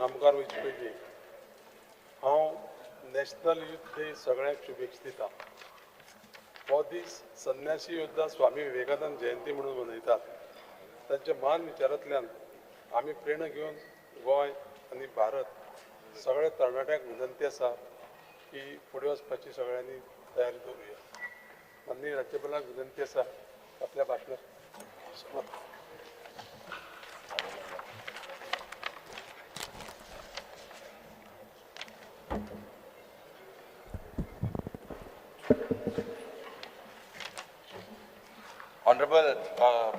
आमकार वयचे पयलीं हांव नॅशनल यूथ डे सगळ्यांक शुभेच्छा दिता. हो दीस संन्यासी योद्धा स्वामी विवेकानंद जयंती म्हणून मनयतात. तांच्या महान विचारांतल्यान आमी प्रेरणा घेवन गोंय आनी भारत सगळ्या तरणाट्यांक विनंती आसा की फुडें वचपाची सगळ्यांनी तयारी दवरुया. माननीय राज्यपालाक विनंती आसा आपल्या भाशणाक Honorable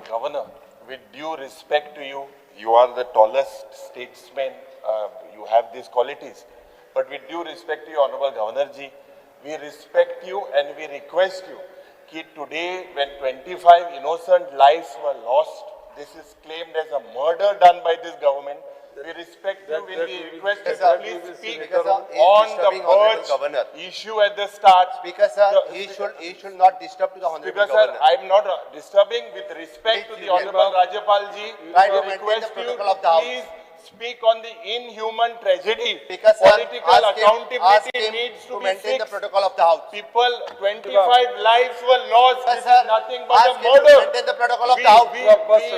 Governor, with due respect to you, you are the tallest statesman, you have these qualities. But with due respect to you, Honorable Governor Ji, we respect you and we request you that today when 25 innocent lives were lost, this is claimed as a murder done by this government. We respect you when we request you to please speak on the purge issue at the start. Speaker sir, he should not disturb to the Honorable Speaker sir, Governor. I am not disturbing. With respect to the Honorable Rajyapal ji, Try I to maintain request the you protocol to of the House. please speak on the inhuman tragedy. Speaker sir, Political ask accountability him needs to to be maintain the fixed. protocol of the House. People, 25 lives were lost. Sir, This sir, is nothing but a ask him to murder. maintain the protocol of the House. We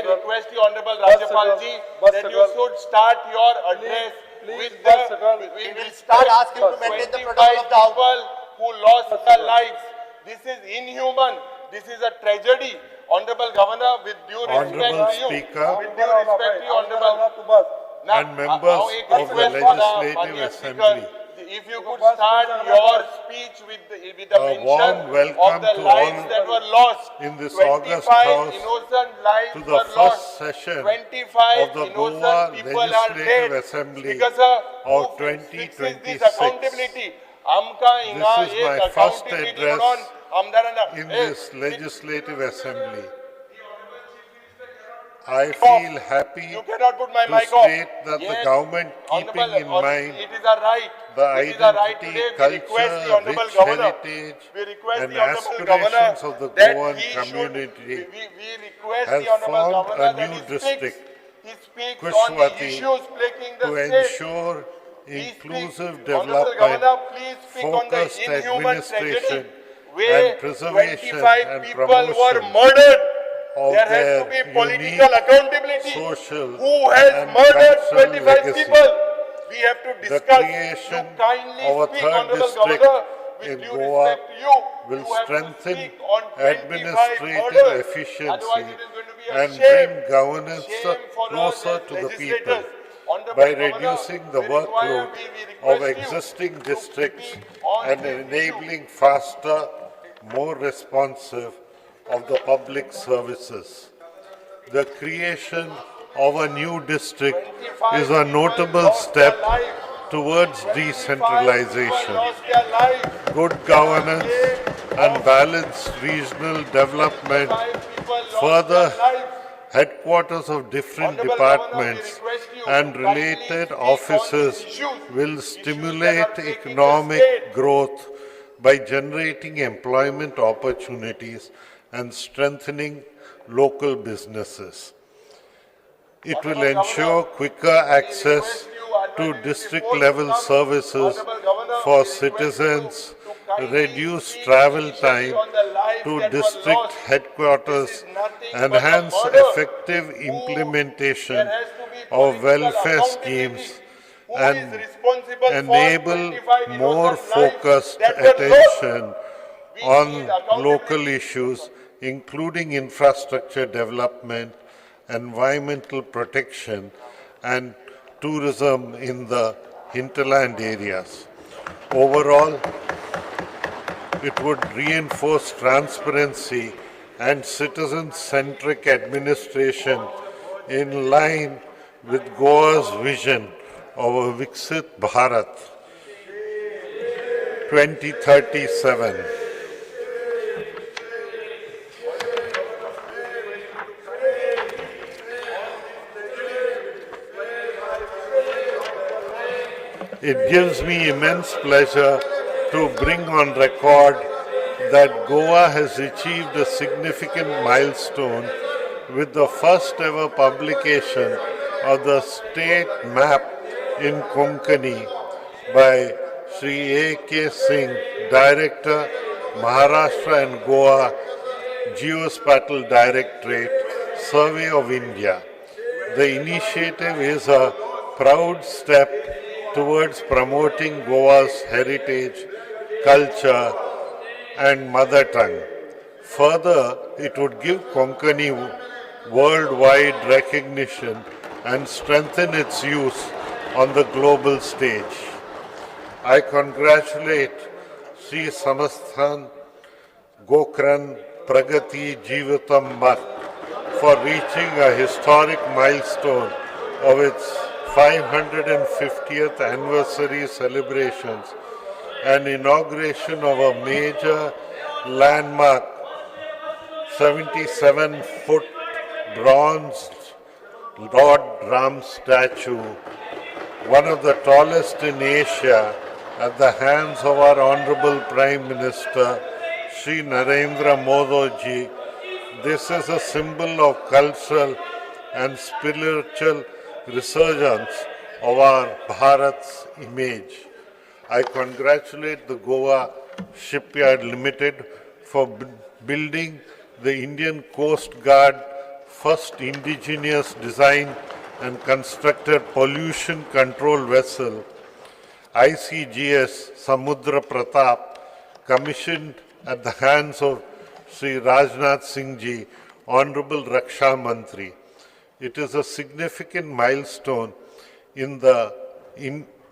request you, Honorable Rajyapal ji, that you should start your address with the. We will start Ask him to maintain the 25 protocol of the House. people who lost their lives. This is inhuman. This is a tragedy. Honorable Governor, with due respect Honorable to you, Speaker with due respect to you, Honorable. Now, and members now एक of the request for Legislative Manya Assembly. Speaker, if you could start your speech with the A mention warm of welcome the to lives all that were lost. in this 25 August House innocent lives to the were first lost. session 25 of the innocent Goa people are Legislative dead. Assembly Speaker sir, of who fixes 2026. this accountability? आमका हिंगा This is एक my first accountability address म्हणून आमदारांना in this Legislative Assembly. I feel happy You cannot put my to mic off. state that the Yes, government keeping Honorable, in mind it is a right. the It is a right identity, today. We request the culture, Honorable rich Governor. heritage We request and the Honorable Governor aspirations of the that Goan he should. community We request has the Honorable formed Governor a that new he district, speaks. He speaks on the Kushwati, issues plaguing the to state. ensure He speaks. inclusive Honorable development, Governor, please speak on the focused inhuman administration tragedy where and preservation 25 and people were promotion murdered. of There has to their be political unique accountability. social Who has and murdered cultural 25 legacy. people? We have to The discuss. creation You kindly of a speak, third Honorable district Governor, with in due Goa respect to you. will You have to strengthen speak on 25 administrative murders. efficiency Otherwise it is going to be a and shame. bring governance Shame for us closer as to the people legislators. Honorable by Governor, reducing the we require- workload we of request you existing to districts speak on and this enabling faster, more responsive of the public services. The creation of a new district is a notable step towards decentralization. Good governance and balanced regional development, further headquarters of different departments and related offices will stimulate economic growth by generating employment opportunities and strengthening local businesses. It will ensure quicker access to district-level services for citizens, reduce travel time to district headquarters, enhance effective implementation of welfare schemes, and enable more focused attention on local issues, including infrastructure development, environmental protection, and tourism in the hinterland areas. Overall, it would reinforce transparency and citizen-centric administration in line with Goa's vision of a Viksit Bharat 2037. It gives me immense pleasure to bring on record that Goa has achieved a significant milestone with the first ever publication of the state map in Konkani by Sri A.K. Singh, Director, Maharashtra and Goa Geospatial Directorate, Survey of India. The initiative is a proud step towards promoting Goa's heritage, culture, and mother tongue. Further, it would give Konkani worldwide recognition and strengthen its use on the global stage. I congratulate Sri Samasthan Gokran Pragati Jivatam Math for reaching a historic milestone of its 550th anniversary celebrations and inauguration of a major landmark 77-foot bronze Lord Ram statue, one of the tallest in Asia, at the hands of our Honorable Prime Minister Shri Narendra Modi. This is a symbol of cultural and spiritual resurgence of our Bharat's image. I congratulate the Goa Shipyard Limited for building the Indian Coast Guard first indigenous design and constructed pollution control vessel ICGS Samudra Pratap, commissioned at the hands of Sri Rajnath Singh Ji, Honorable Raksha Mantri. It is a significant milestone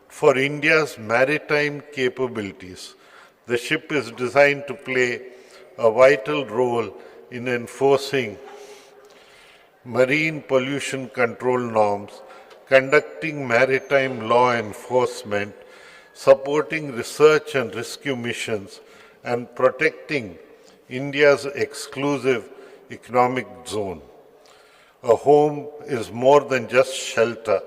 for India's maritime capabilities. The ship is designed to play a vital role in enforcing marine pollution control norms, conducting maritime law enforcement, supporting research and rescue missions, and protecting India's exclusive economic zone. A home is more than just shelter.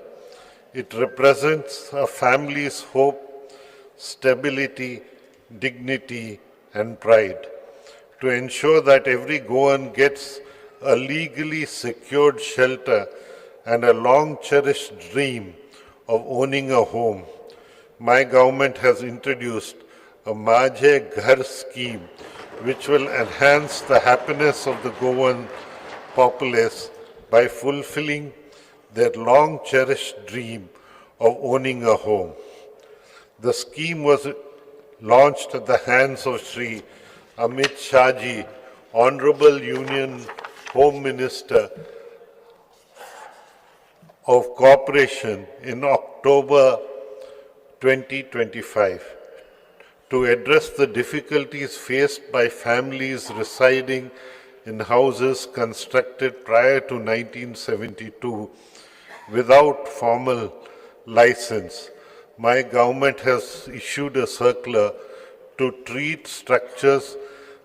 It represents a family's hope, stability, dignity, and pride. To ensure that every Goan gets a legally secured shelter and a long-cherished dream of owning a home, my government has introduced a Majhe Ghar scheme which will enhance the happiness of the Goan populace by fulfilling their long-cherished dream of owning a home. The scheme was launched at the hands of Sri Amit Shah Ji, Honorable Union Home Minister of Cooperation, in October 2025 to address the difficulties faced by families residing in houses constructed prior to 1972 without formal license. My government has issued a circular to treat structures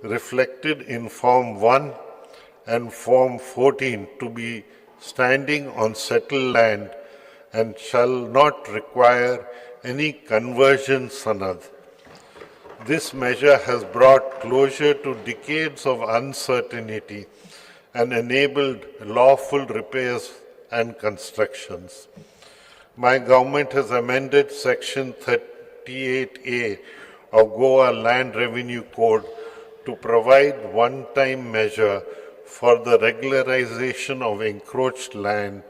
reflected in Form 1 and Form 14 to be standing on settled land and shall not require any conversion sanad. This measure has brought closure to decades of uncertainty and enabled lawful repairs and constructions. My government has amended Section 38A of Goa Land Revenue Code to provide one-time measure for the regularization of encroached land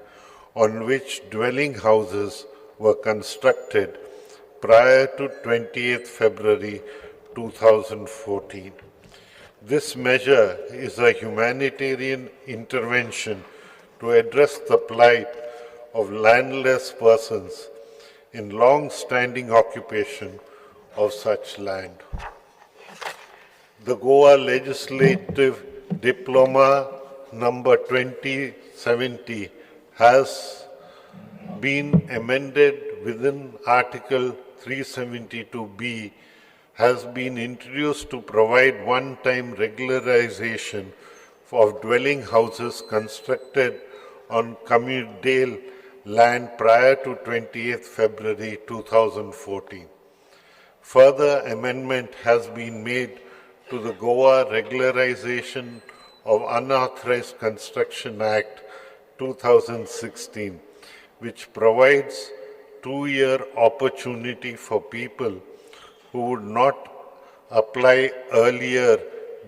on which dwelling houses were constructed prior to 20th February 2014. This measure is a humanitarian intervention to address the plight of landless persons in long-standing occupation of such land. The Goa Legislative Diploma number 2070 has been amended within Article 372B, has been introduced to provide one-time regularization of dwelling houses constructed on communal land prior to 20th February 2014. Further amendment has been made to the Goa Regularization of Unauthorized Construction Act 2016, which provides two-year opportunity for people who would not apply earlier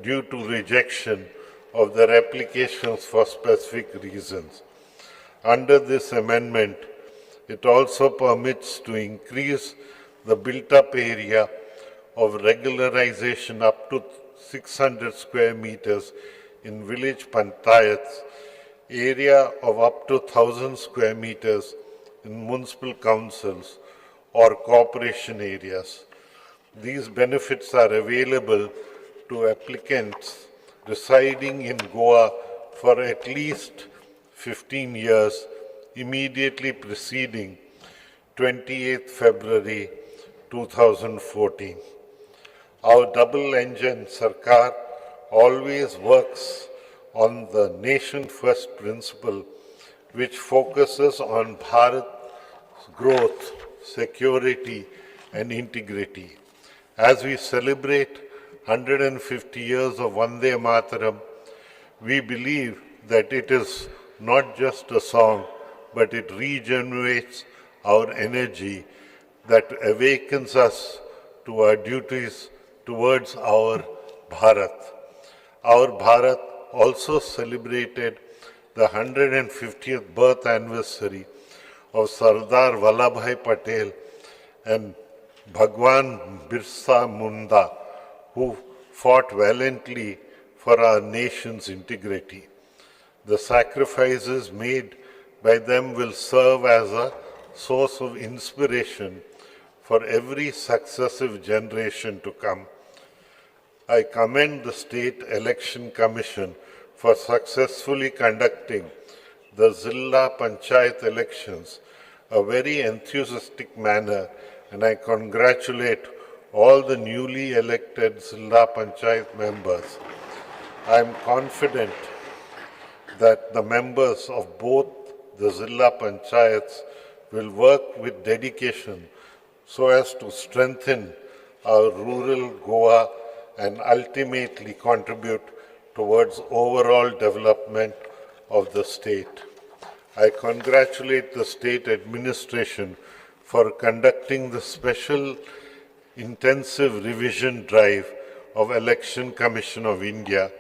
due to rejection of their applications for specific reasons. Under this amendment, it also permits to increase the built-up area of regularization up to 600 square meters in village panchayats, area of up to 1,000 square meters in municipal councils or corporation areas. These benefits are available to applicants residing in Goa for at least 15 years immediately preceding 28th February 2014. Our double-engine Sarkar always works on the nation-first principle, which focuses on Bharat's growth, security, and integrity. As we celebrate 150 years of Vande Mataram, we believe that it is not just a song, but it regenerates our energy that awakens us to our duties towards our Bharat. Our Bharat also celebrated the 150th birth anniversary of Sardar Vallabhbhai Patel and Bhagwan Birsa Munda, who fought valiantly for our nation's integrity. The sacrifices made by them will serve as a source of inspiration for every successive generation to come. I commend the State Election Commission for successfully conducting the Zilla Panchayat elections a very enthusiastic manner, and I congratulate all the newly elected Zilla Panchayat members. I am confident that the members of both the Zilla Panchayats will work with dedication so as to strengthen our rural Goa and ultimately contribute towards overall development of the state. I congratulate the state administration for conducting the special intensive revision drive of Election Commission of India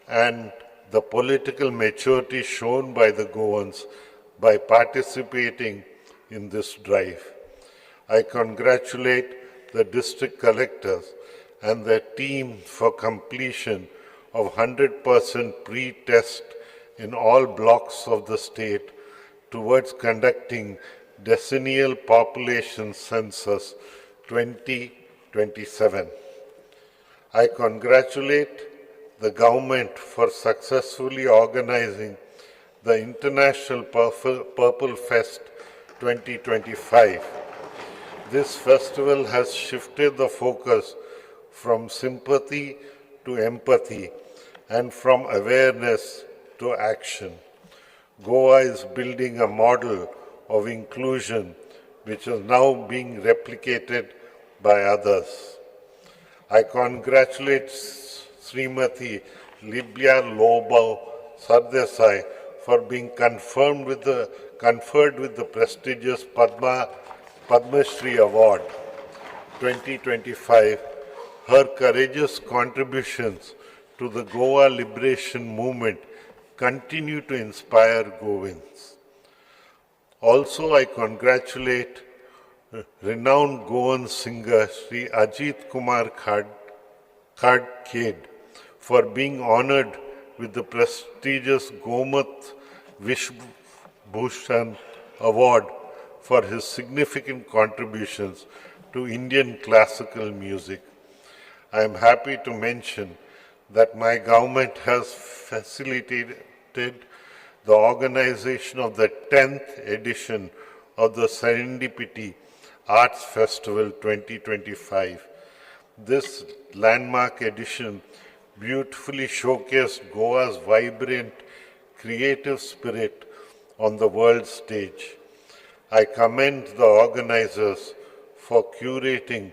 and the political maturity shown by the Goans by participating in this drive. I congratulate the district collectors and their team for completion of 100% pre-test in all blocks of the state towards conducting decennial population census 2027. I congratulate the government for successfully organizing the International Purple Fest 2025. This festival has shifted the focus from sympathy to empathy and from awareness to action. Goa is building a model of inclusion which is now being replicated by others. I congratulate Srimati Libya Lobo Sardesai for being conferred with the prestigious Padma Shri Award 2025. Her courageous contributions to the Goa liberation movement continue to inspire Goans. Also, I congratulate renowned Goan singer Sri Ajit Kumar Khadkhed for being honored with the prestigious Gomat Vishbhushan Award for his significant contributions to Indian classical music. I am happy to mention that my government has facilitated the organization of the 10th edition of the Serendipity Arts Festival 2025. This landmark edition beautifully showcased Goa's vibrant, creative spirit on the world stage. I commend the organizers for curating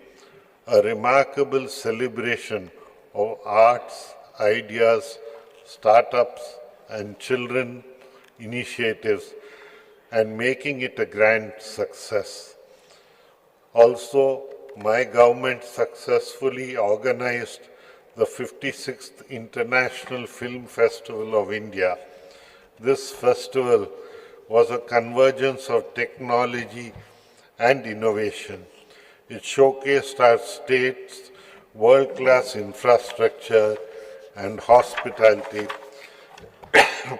a remarkable celebration of arts, ideas, startups, and children initiatives and making it a grand success. Also, my government successfully organized the 56th International Film Festival of India. This festival was a convergence of technology and innovation. It showcased our state's world-class infrastructure and hospitality,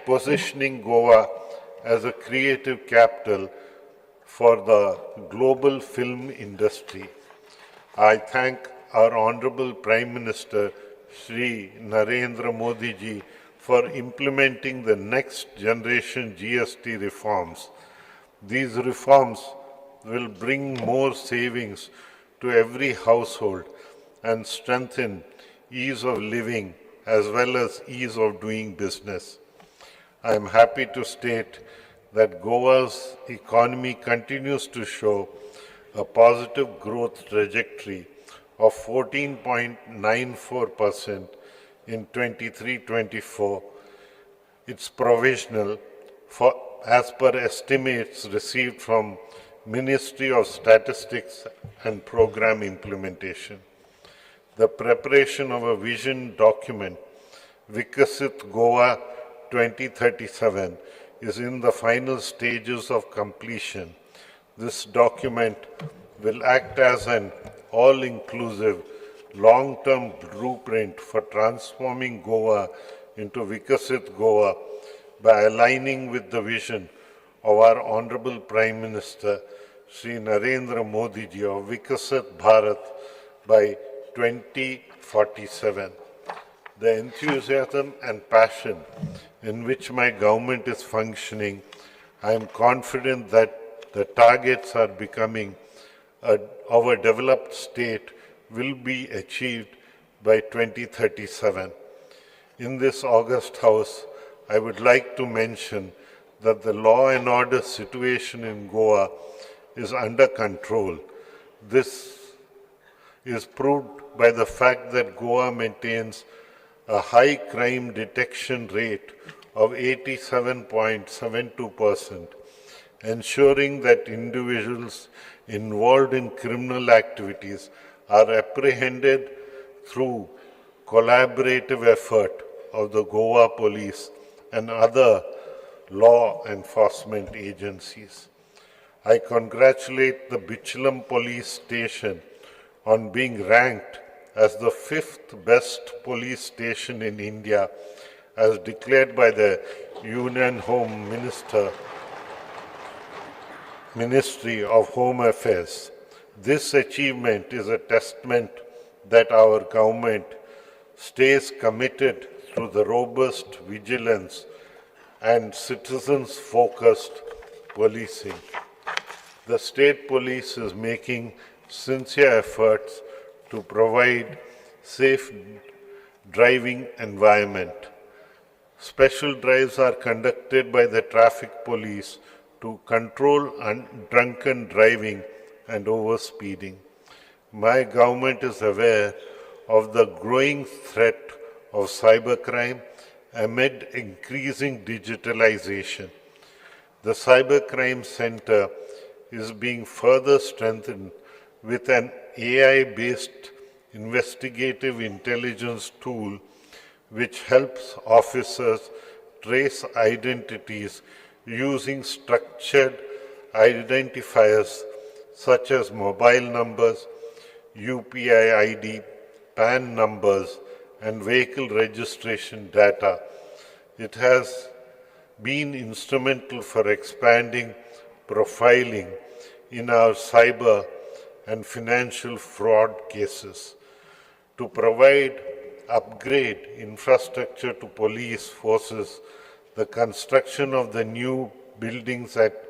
positioning Goa as a creative capital for the global film industry. I thank our Honorable Prime Minister Shri Narendra Modi ji for implementing the next generation GST reforms. These reforms will bring more savings to every household and strengthen ease of living as well as ease of doing business. I am happy to state that Goa's economy continues to show a positive growth trajectory of 14.94% in 23-24. It's provisional for, as per estimates received from Ministry of Statistics and Program Implementation. The preparation of a vision document, Vikasit Goa 2037, is in the final stages of completion. This document will act as an all-inclusive, long-term blueprint for transforming Goa into Vikasit Goa by aligning with the vision of our Honorable Prime Minister, Shri Narendra Modi ji, of Vikasit Bharat by 2047. The enthusiasm and passion in which my government is functioning, I am confident that the targets are becoming of a developed state will be achieved by 2037. In this August House, I would like to mention that the law and order situation in Goa is under control. This is proved by the fact that Goa maintains a high crime detection rate of 87.72%, ensuring that individuals involved in criminal activities are apprehended through collaborative effort of the Goa Police and other law enforcement agencies. I congratulate the Bichlam Police Station on being ranked as the 5th best police station in India as declared by the Union Home Ministry of Home Affairs. This achievement is a testament that our government stays committed through the robust vigilance and citizens-focused policing. The state police is making sincere efforts to provide safe driving environment. Special drives are conducted by the traffic police to control drunken driving and overspeeding. My government is aware of the growing threat of cybercrime amid increasing digitalization. The Cybercrime Center is being further strengthened with an AI-based investigative intelligence tool which helps officers trace identities using structured identifiers such as mobile numbers, UPI ID, PAN numbers, and vehicle registration data. It has been instrumental for expanding profiling in our cyber and financial fraud cases. To provide upgrade infrastructure to police forces, the construction of the new buildings at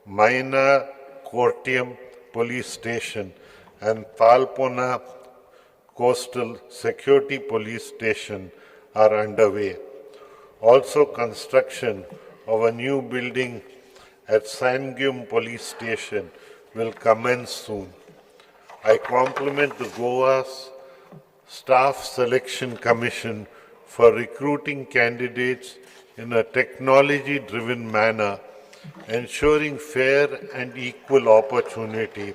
Maina Kortiam Police Station and Talpona Coastal Security Police Station are underway. Also, construction of a new building at Sangam Police Station will commence soon. I compliment the Goa's Staff Selection Commission for recruiting candidates in a technology-driven manner, ensuring fair and equal opportunity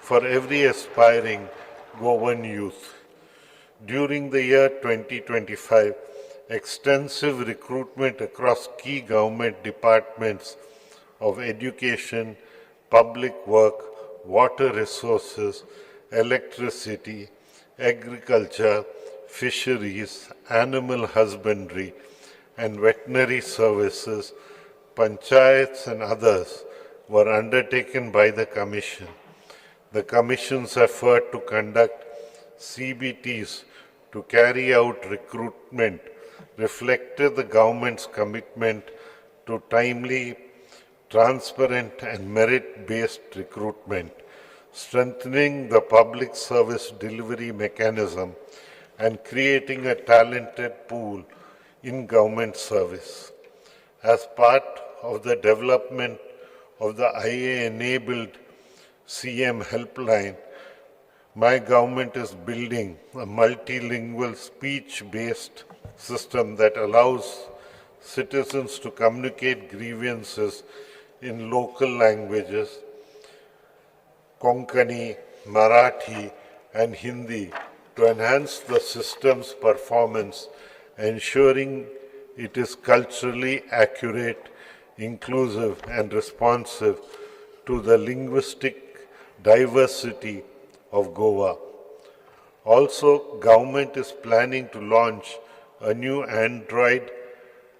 for every aspiring Goan youth. During the year 2025, extensive recruitment across key government departments of education, public work, water resources, electricity, agriculture, fisheries, animal husbandry, and veterinary services, panchayats and others were undertaken by the Commission. The Commission's effort to conduct CBTs to carry out recruitment reflected the government's commitment to timely, transparent and merit-based recruitment, strengthening the public service delivery mechanism and creating a talented pool in government service. As part of the development of the IA-enabled CM helpline, my government is building a multilingual speech-based system that allows citizens to communicate grievances in local languages, Konkani, Marathi, and Hindi, to enhance the system's performance, ensuring it is culturally accurate, inclusive, and responsive to the linguistic diversity of Goa. Also, government is planning to launch a new Android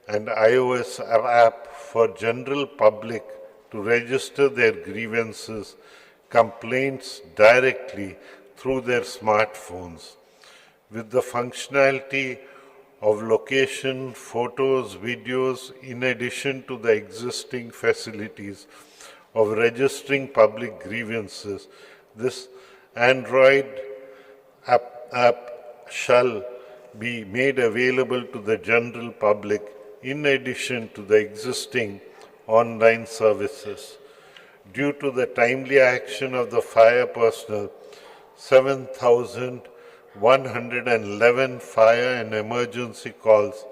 and iOS app for general public to register their grievances, complaints directly through their smartphones. With the functionality of location, photos, videos, in addition to the existing facilities of registering public grievances, this Android app shall be made available to the general public in addition to the existing online services. Due to the timely action of the fire personnel, 7,111 fire and emergency calls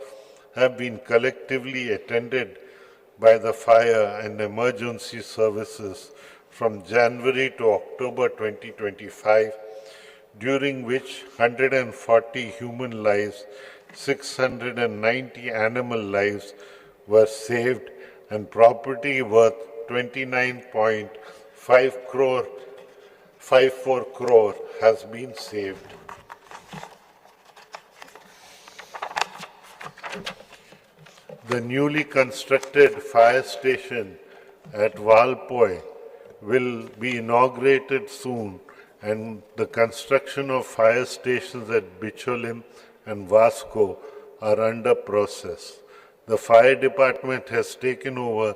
have been collectively attended by the fire and emergency services from January to October 2025, during which 140 human lives, 690 animal lives were saved and property worth 29.54 crore has been saved. The newly constructed fire station at Valpoi will be inaugurated soon, and the construction of fire stations at Bicholim and Vasco are under process. The fire department has taken over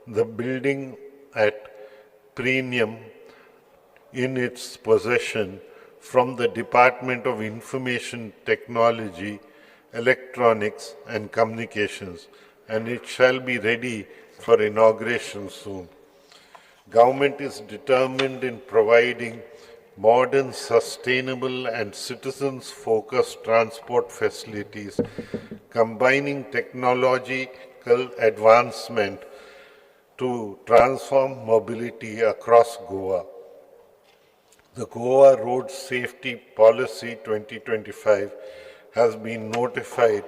the building at Premium in its possession from the Department of Information Technology, Electronics and Communications, and it shall be ready for inauguration soon. Government is determined in providing modern, sustainable and citizens-focused transport facilities, combining technological advancement to transform mobility across Goa. The Goa Road Safety Policy 2025 has been notified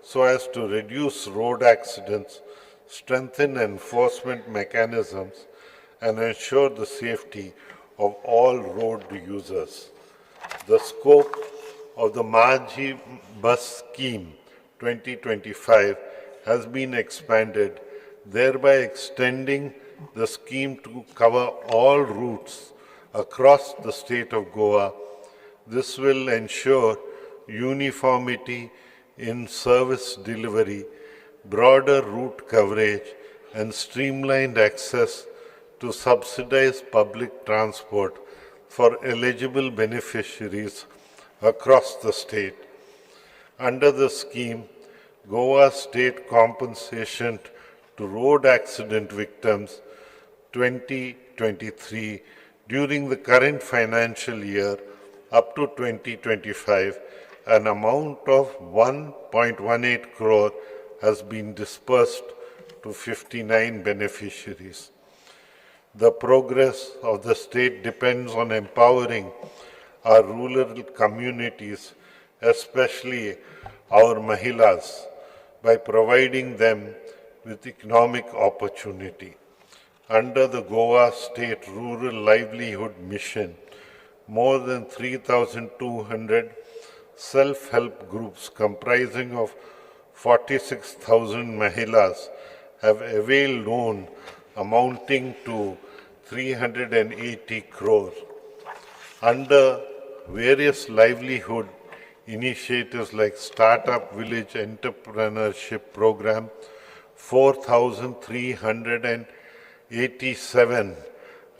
so as to reduce road accidents, strengthen enforcement mechanisms, and ensure the safety of all road users. The scope of the Majhi Bus Scheme 2025 has been expanded, thereby extending the scheme to cover all routes across the state of Goa. This will ensure uniformity in service delivery, broader route coverage, and streamlined access to subsidized public transport for eligible beneficiaries across the state. Under the scheme, Goa State Compensation to Road Accident Victims 2023 during the current financial year up to 2025, an amount of 1.18 crore has been disbursed to 59 beneficiaries. The progress of the state depends on empowering our rural communities, especially our Mahilas, by providing them with economic opportunity. Under the Goa State Rural Livelihood Mission, more than 3,200 self-help groups comprising of 46,000 Mahilas have availed loan amounting to 380 crore. Under various livelihood initiatives like Startup Village Entrepreneurship Program, 4,387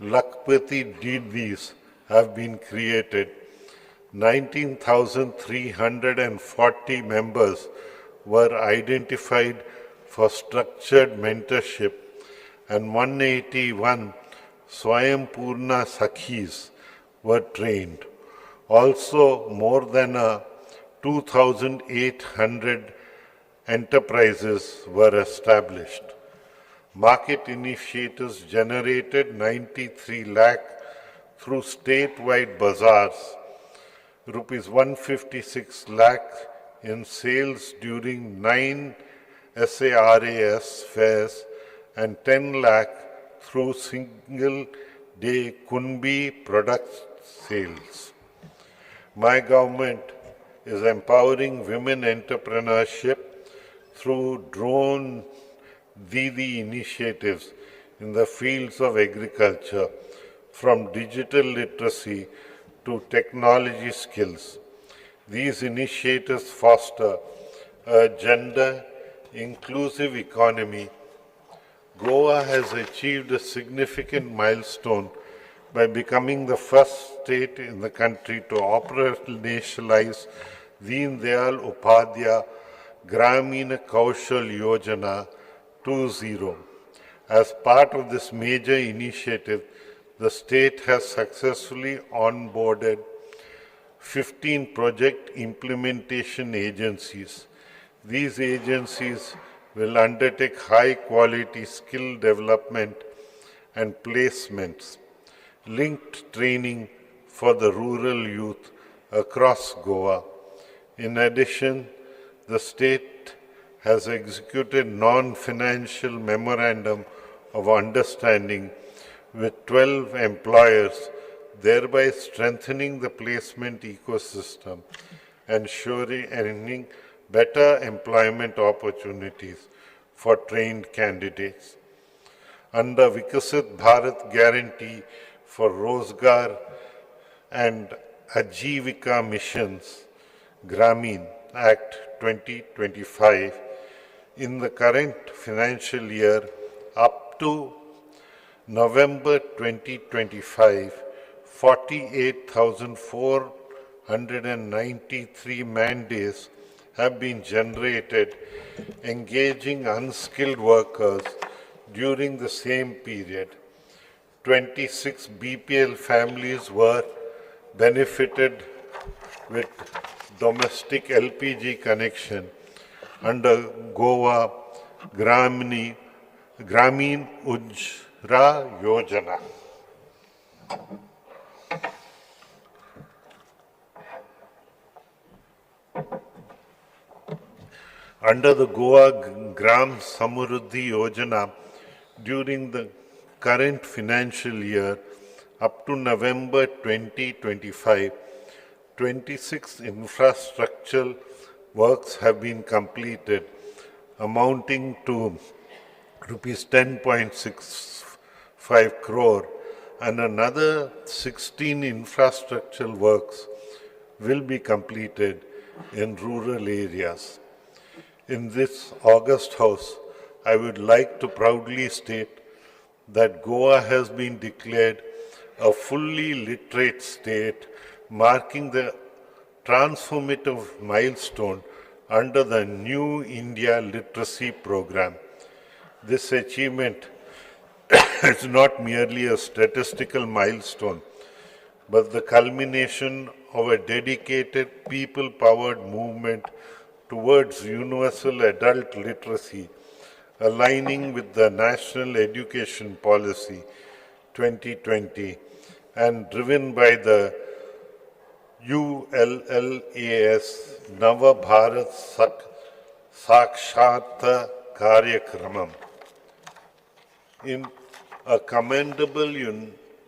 Lakpati Didis have been created. 19,340 members were identified for structured mentorship and 181 Swayam Sakhis were trained. Also, more than 2,800 enterprises were established. Market initiatives generated 93 lakh through statewide bazaars, rupees 156 lakh in sales during 9 SARAS fairs and 10 lakh through single-day Kunbi product sales. My government is empowering women entrepreneurship through drone Didi initiatives in the fields of agriculture, from digital literacy to technology skills. These initiatives foster a gender-inclusive economy. Goa has achieved a significant milestone by becoming the first state in the country to operationalize Deen Dayal Upadhyaya Grameen Kaushal Yojana 2.0. As part of this major initiative, the state has successfully onboarded 15 project implementation agencies. These agencies will undertake high-quality skill development and placements, linked training for the rural youth across Goa. In addition, the state has executed non-financial memorandum of understanding with 12 employers, thereby strengthening the placement ecosystem, ensuring better employment opportunities for trained candidates. Under Vikasit Bharat Guarantee for Rozgar and Ajivika Missions, Grameen Act 2025, in the current financial year up to November 2025, 48,493 man-days have been generated engaging unskilled workers during the same period. 26 BPL families were benefited with domestic LPG connection under Goa Grameen Ujra Yojana. Under the Goa Gram Samruddhi Yojana, during the current financial year up to November 2025, 26 infrastructural works have been completed, amounting to rupees 10.65 crore, and another 16 infrastructural works will be completed in rural areas. In this August House, I would like to proudly state that Goa has been declared a fully literate state, marking the transformative milestone under the New India Literacy Program. This achievement is not merely a statistical milestone, but the culmination of a dedicated people-powered movement towards universal adult literacy, aligning with the National Education Policy 2020 and driven by the ULLAS Nava Bharat Sakshata Karyakramam. In a commendable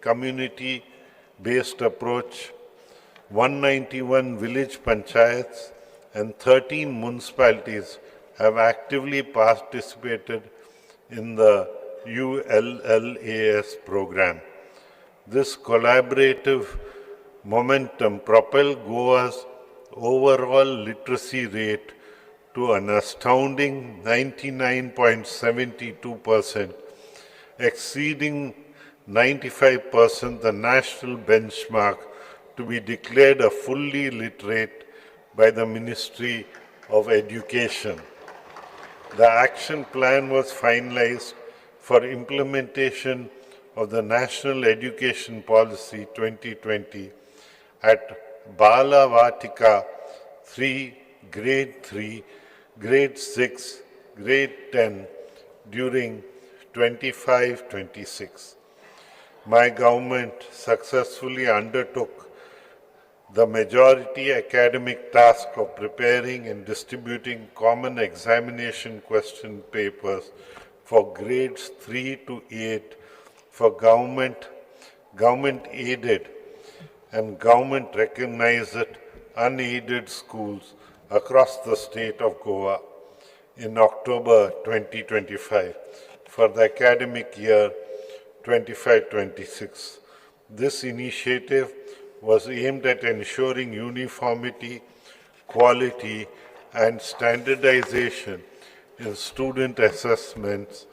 community-based approach, 191 village panchayats and 13 municipalities have actively participated in the ULLAS program. This collaborative momentum propelled Goa's overall literacy rate to an astounding 99.72%, exceeding 95%, the national benchmark, to be declared a fully literate by the Ministry of Education. The action plan was finalized for implementation of the National Education Policy 2020 at Bala Vatika 3, Grade 3, Grade 6, Grade 10 during 25-26. My government successfully undertook the majority academic task of preparing and distributing common examination question papers for grades 3 to 8 for government-aided and government-recognized unaided schools across the state of Goa in October 2025 for the academic year 25-26. This initiative was aimed at ensuring uniformity, quality, and standardization in student assessments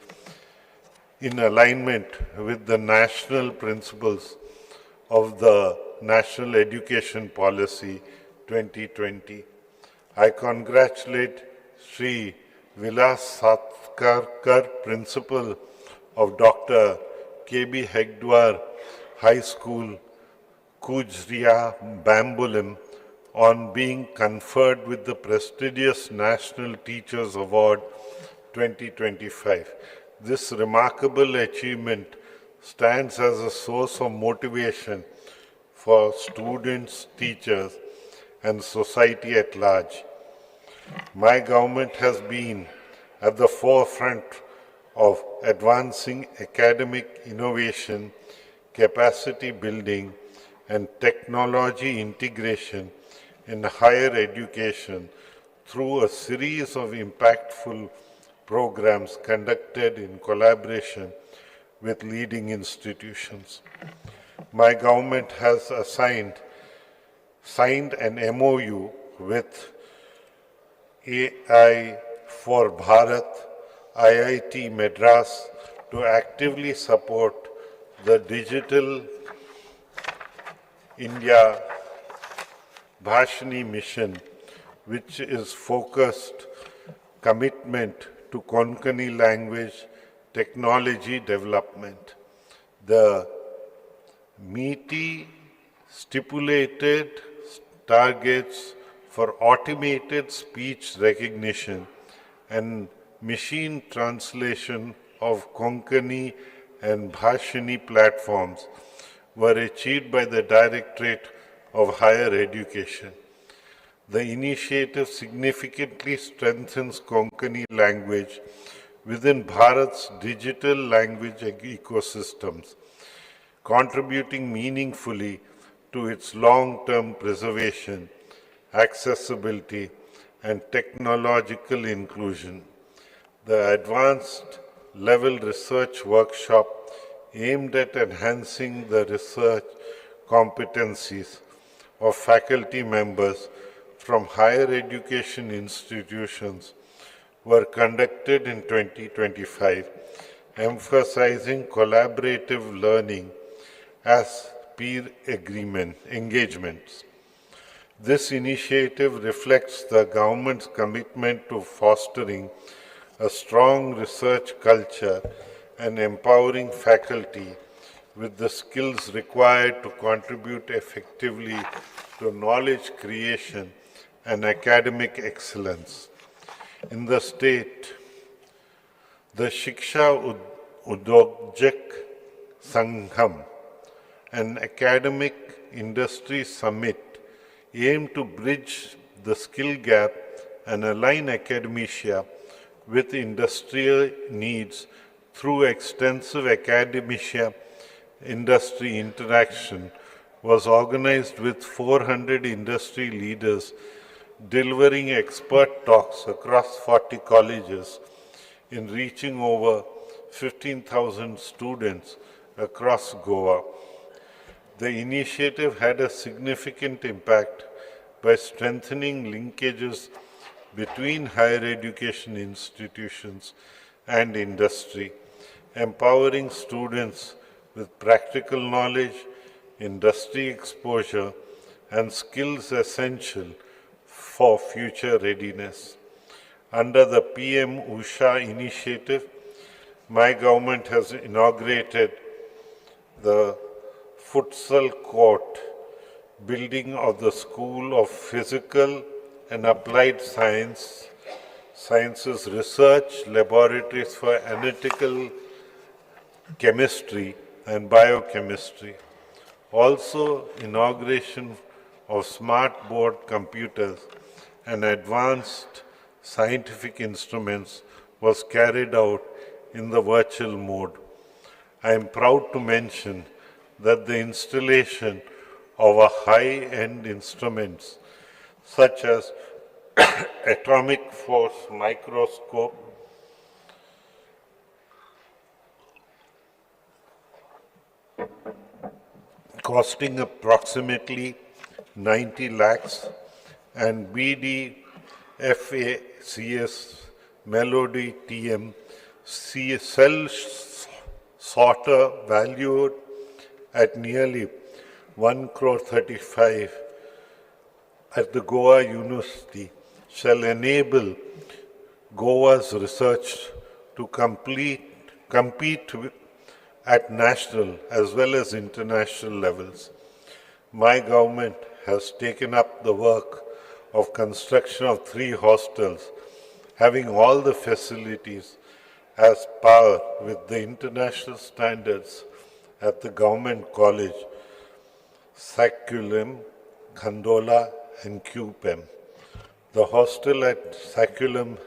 in alignment with the national principles of the National Education Policy 2020. I congratulate Sri Vilas Satkarkar, Principal of Dr. K.B. Hegdwar High School, Kujria, Bambolim, on being conferred with the prestigious National Teachers Award 2025. This remarkable achievement stands as a source of motivation for students, teachers, and society at large. My government has been at the forefront of advancing academic innovation, capacity building, and technology integration in higher education through a series of impactful programs conducted in collaboration with leading institutions. My government has signed an MOU with AI for Bharat, IIT Madras, to actively support the Digital India Bhashini mission, which is focused commitment to Konkani language technology development. The meaty stipulated targets for automated speech recognition and machine translation of Konkani and Bhashini platforms were achieved by the Directorate of Higher Education. The initiative significantly strengthens Konkani language within Bharat's digital language ecosystems, contributing meaningfully to its long-term preservation, accessibility, and technological inclusion. The advanced level research workshop aimed at enhancing the research competencies of faculty members from higher education institutions were conducted in 2025, emphasizing collaborative learning as peer engagements. This initiative reflects the government's commitment to fostering a strong research culture and empowering faculty with the skills required to contribute effectively to knowledge creation and academic excellence. In the state, the Shiksha Udyojak Sangham, an academic industry summit aimed to bridge the skill gap and align academia with industrial needs through extensive academia industry interaction was organized with 400 industry leaders delivering expert talks across 40 colleges in reaching over 15,000 students across Goa. The initiative had a significant impact by strengthening linkages between higher education institutions and industry, empowering students with practical knowledge, industry exposure, and skills essential for future readiness. Under the PM Usha initiative, my government has inaugurated the futsal court building of the School of Physical and Applied Sciences Research Laboratories for Analytical Chemistry and Biochemistry. Also, inauguration of smart board computers and advanced scientific instruments was carried out in the virtual mode. I am proud to mention that the installation of a high-end instruments such as atomic force microscope, costing approximately 90 lakhs, and BDFACS Melody TM cell sorter valued at nearly 1 crore 35 at the Goa University shall enable Goa's research to compete at national as well as international levels. My government has taken up the work of construction of 3 hostels having all the facilities as par with the international standards at the Government College, Sakulam, Khandola and QPEM. The hostel at Sakulam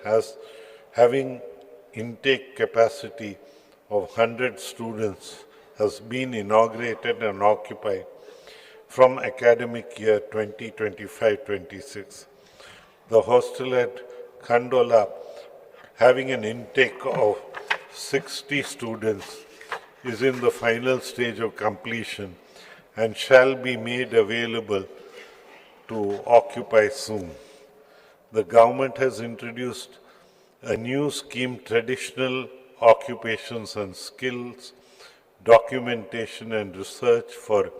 having intake capacity of 100 students has been inaugurated and occupied from academic year 2025-26. The hostel at Khandola having an intake of 60 students is in the final stage of completion and shall be made available to occupy soon. The government has introduced a new scheme, Traditional Occupations and Skills, Documentation and Research for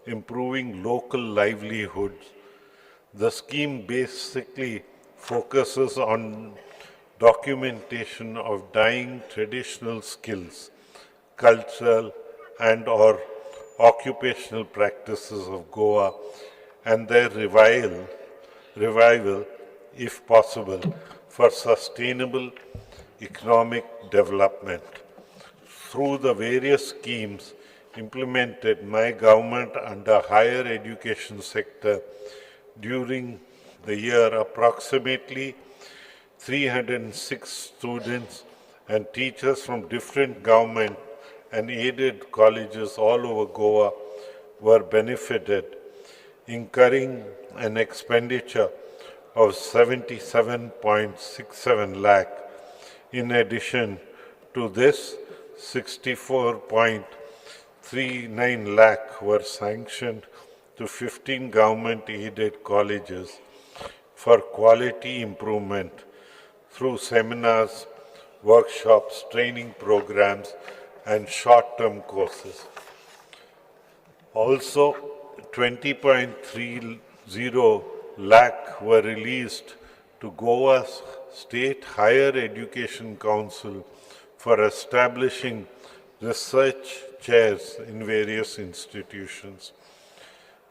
Improving Local Livelihoods. The scheme basically focuses on documentation of dying traditional skills, cultural and or occupational practices of Goa and their revival, if possible, for sustainable economic development. Through the various schemes implemented my government under higher education sector during the year, approximately 306 students and teachers from different government and aided colleges all over Goa were benefited, incurring an expenditure of 77.67 lakh. In addition to this, 64.39 lakh were sanctioned to 15 government-aided colleges for quality improvement through seminars, workshops, training programs, and short-term courses. Also, 20.30 lakh were released to Goa's State Higher Education Council for establishing research chairs in various institutions.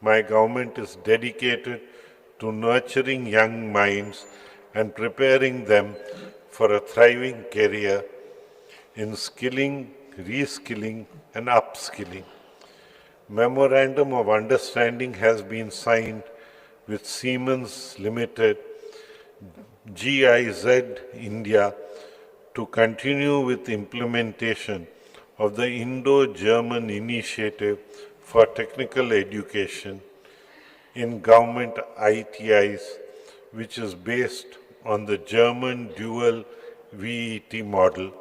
My government is dedicated to nurturing young minds and preparing them for a thriving career in skilling, reskilling and upskilling. Memorandum of Understanding has been signed with Siemens Limited, GIZ India, to continue with implementation of the Indo-German Initiative for Technical Education in government ITIs, which is based on the German dual VET model.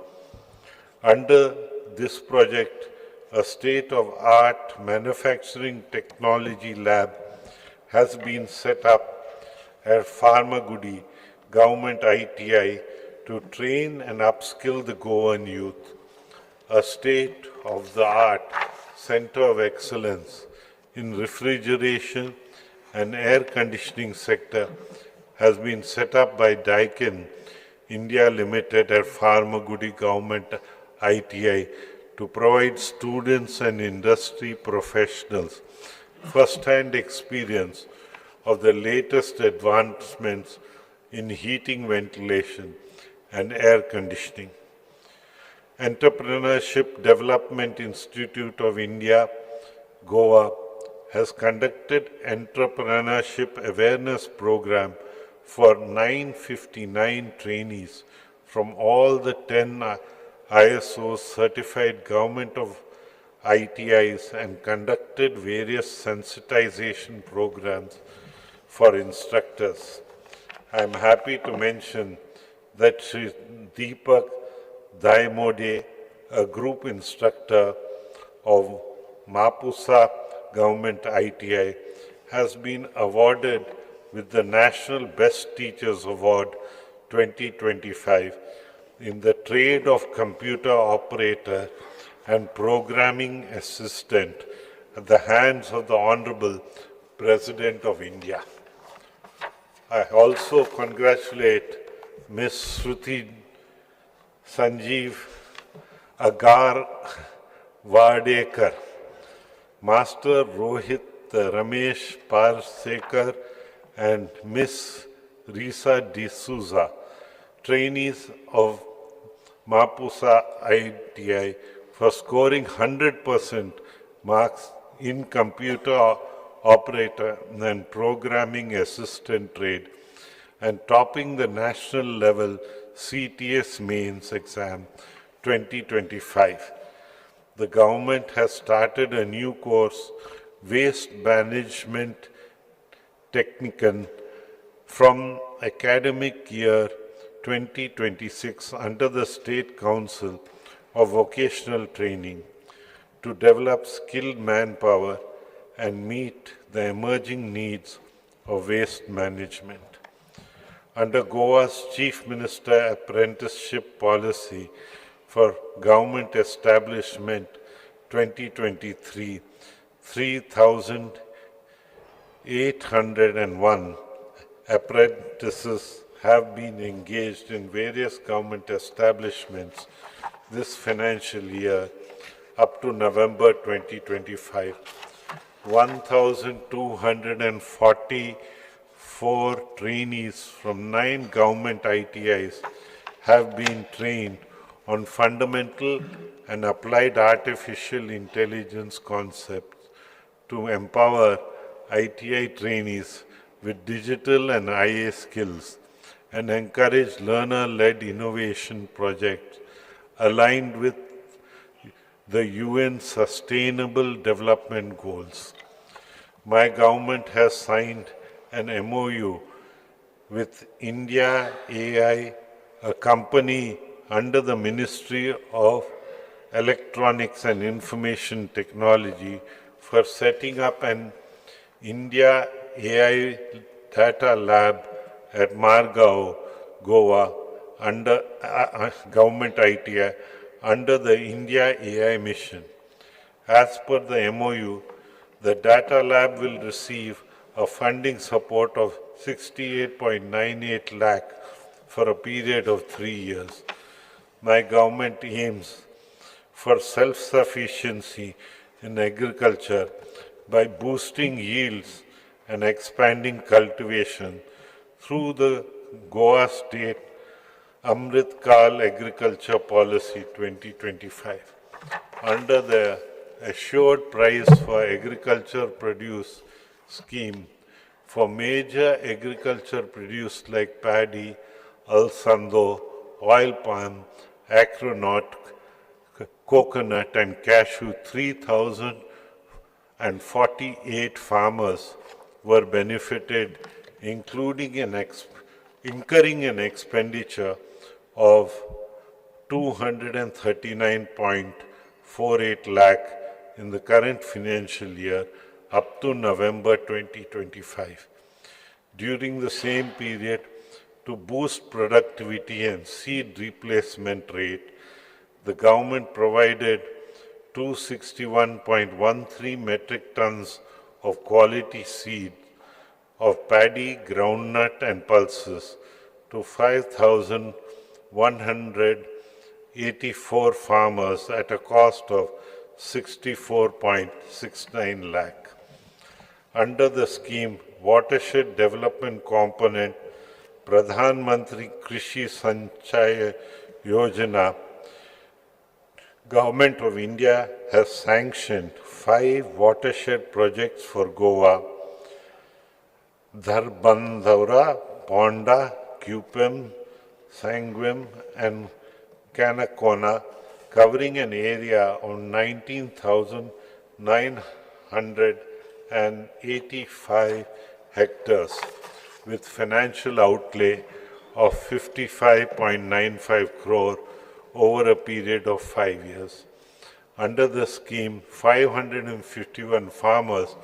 Under this project, a state-of-art manufacturing technology lab has been set up at Pharmagudi Government ITI to train and upskill the Goan youth. A state-of-the-art center of excellence in refrigeration and air conditioning sector has been set up by Daikin India Limited at Pharmagudi Government ITI to provide students and industry professionals first-hand experience of the latest advancements in heating, ventilation, and air conditioning. Entrepreneurship Development Institute of India, Goa, has conducted entrepreneurship awareness program for 959 trainees from all the 10 ISO certified government of ITIs and conducted various sensitization programs for instructors. I am happy to mention that Sri Deepak Daimode, a group instructor of Mapusa Government ITI, has been awarded with the National Best Teachers Award 2025 in the trade of computer operator and programming assistant at the hands of the Honorable President of India. I also congratulate Ms. Shruti Sanjeev Agar Vardekar, Master Rohit Ramesh Parsekar, and Ms. Risa D'Souza, trainees of Mapusa ITI, for scoring 100% marks in computer operator and programming assistant trade and topping the national level CTS mains exam 2025. The government has started a new course, Waste Management Technican, from academic year 2026 under the State Council of Vocational Training to develop skilled manpower and meet the emerging needs of waste management. Under Goa's Chief Minister Apprenticeship Policy for Government Establishment 2023, 3,801 apprentices have been engaged in various government establishments this financial year up to November 2025. 1,244 trainees from 9 government ITIs have been trained on fundamental and applied artificial intelligence concepts to empower ITI trainees with digital and IA skills and encourage learner-led innovation projects aligned with the UN Sustainable Development Goals. My government has signed an MOU with India AI, a company under the Ministry of Electronics and Information Technology, for setting up an India AI Data Lab at Margao, Goa, under Government ITI, under the India AI mission. As per the MOU, the Data Lab will receive a funding support of 68.98 lakh for a period of 3 years. My government aims for self-sufficiency in agriculture by boosting yields and expanding cultivation through the Goa State Amrit Kal Agriculture Policy 2025. under the Assured Price for Agriculture Produce scheme for major agriculture produce like paddy, alsando, oil palm, acronaut, coconut and cashew, 3,048 farmers were benefited, incurring an expenditure of 239.48 lakh in the current financial year up to November 2025. During the same period, to boost productivity and seed replacement rate, the government provided 261.13 metric tons of quality seed of paddy, groundnut and pulses to 5,184 farmers at a cost of 64.69 lakh. Under the scheme, Watershed Development Component, Pradhan Mantri Krishi Sanchaya Yojana, Government of India has sanctioned 5 watershed projects for Goa: Dharbandhara, Ponda, Cupim, Sangwim and Canacona, covering an area of 19,985 hectares with financial outlay of 55.95 crore over a period of 5 years. Under the scheme, 551 farmers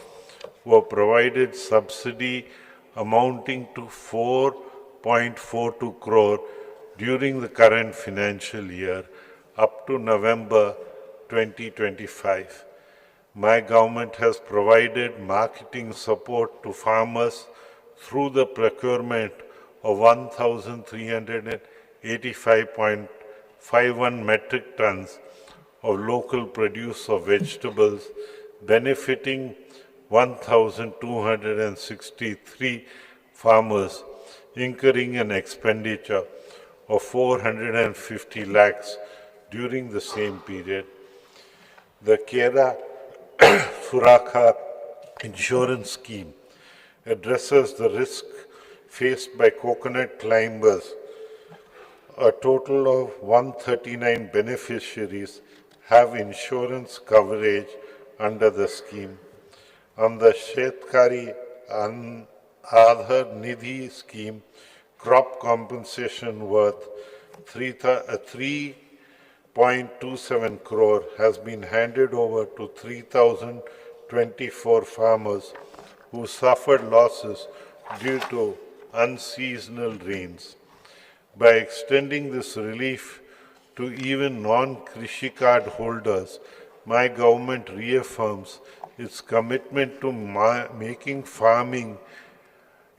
were provided subsidy amounting to 4.42 crore during the current financial year up to November 2025. My government has provided marketing support to farmers through the procurement of 1,385.51 metric tons of local produce of vegetables, benefiting 1,263 farmers, incurring an expenditure of 450 lakhs during the same period. The Kera Surakha insurance scheme addresses the risk faced by coconut climbers. A total of 139 beneficiaries have insurance coverage under the scheme. On the Shetkari Aadhar Nidhi scheme, crop compensation worth 3.27 crore has been handed over to 3,024 farmers who suffered losses due to unseasonal rains. By extending this relief to even non-Krishi card holders, my government reaffirms its commitment to making farming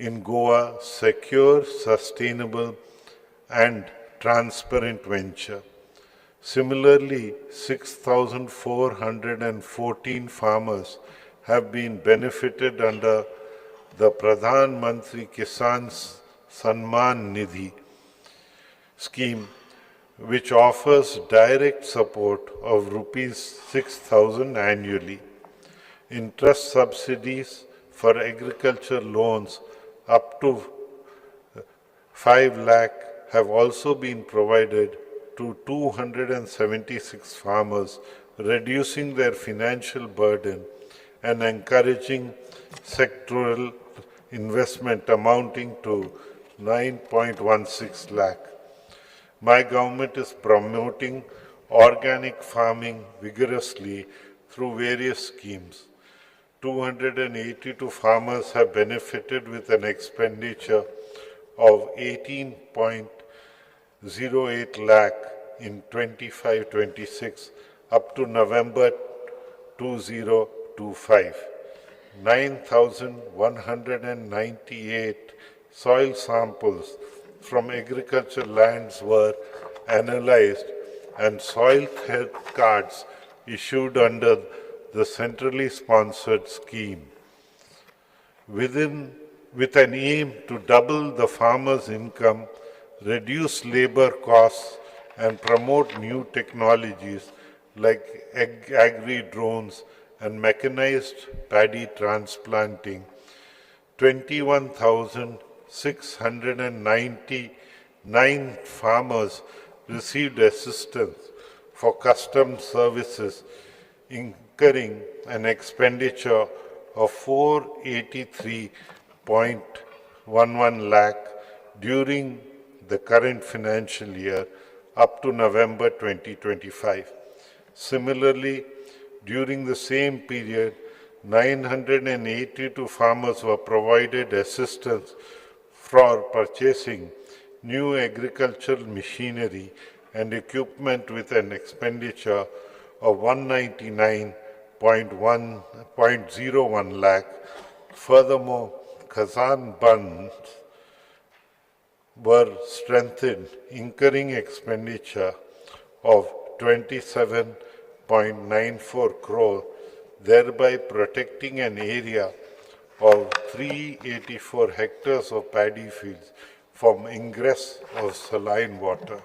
in Goa secure, sustainable and transparent venture. Similarly, 6,414 farmers have been benefited under the Pradhan Mantri Kisan Samman Nidhi scheme, which offers direct support of rupees 6,000 annually. Interest subsidies for agriculture loans up to 5 lakh have also been provided to 276 farmers, reducing their financial burden and encouraging sectoral investment amounting to 9.16 lakh. My government is promoting organic farming vigorously through various schemes. 282 farmers have benefited with an expenditure of 18.08 lakh in 25-26 up to November 2025. 9,198 soil samples from agricultural lands were analyzed and soil health cards issued under the centrally sponsored scheme. With an aim to double the farmer's income, reduce labor costs, and promote new technologies, like agri-drones and mechanized paddy transplanting, 21,699 farmers received assistance for custom services, incurring an expenditure of 483.11 lakh during the current financial year up to November 2025. Similarly, during the same period, 982 farmers were provided assistance for purchasing new agricultural machinery and equipment with an expenditure of 199.01 lakh. Furthermore, Kazan bunds were strengthened, incurring expenditure of 27.94 crore, thereby protecting an area of 384 hectares of paddy fields from ingress of saline water.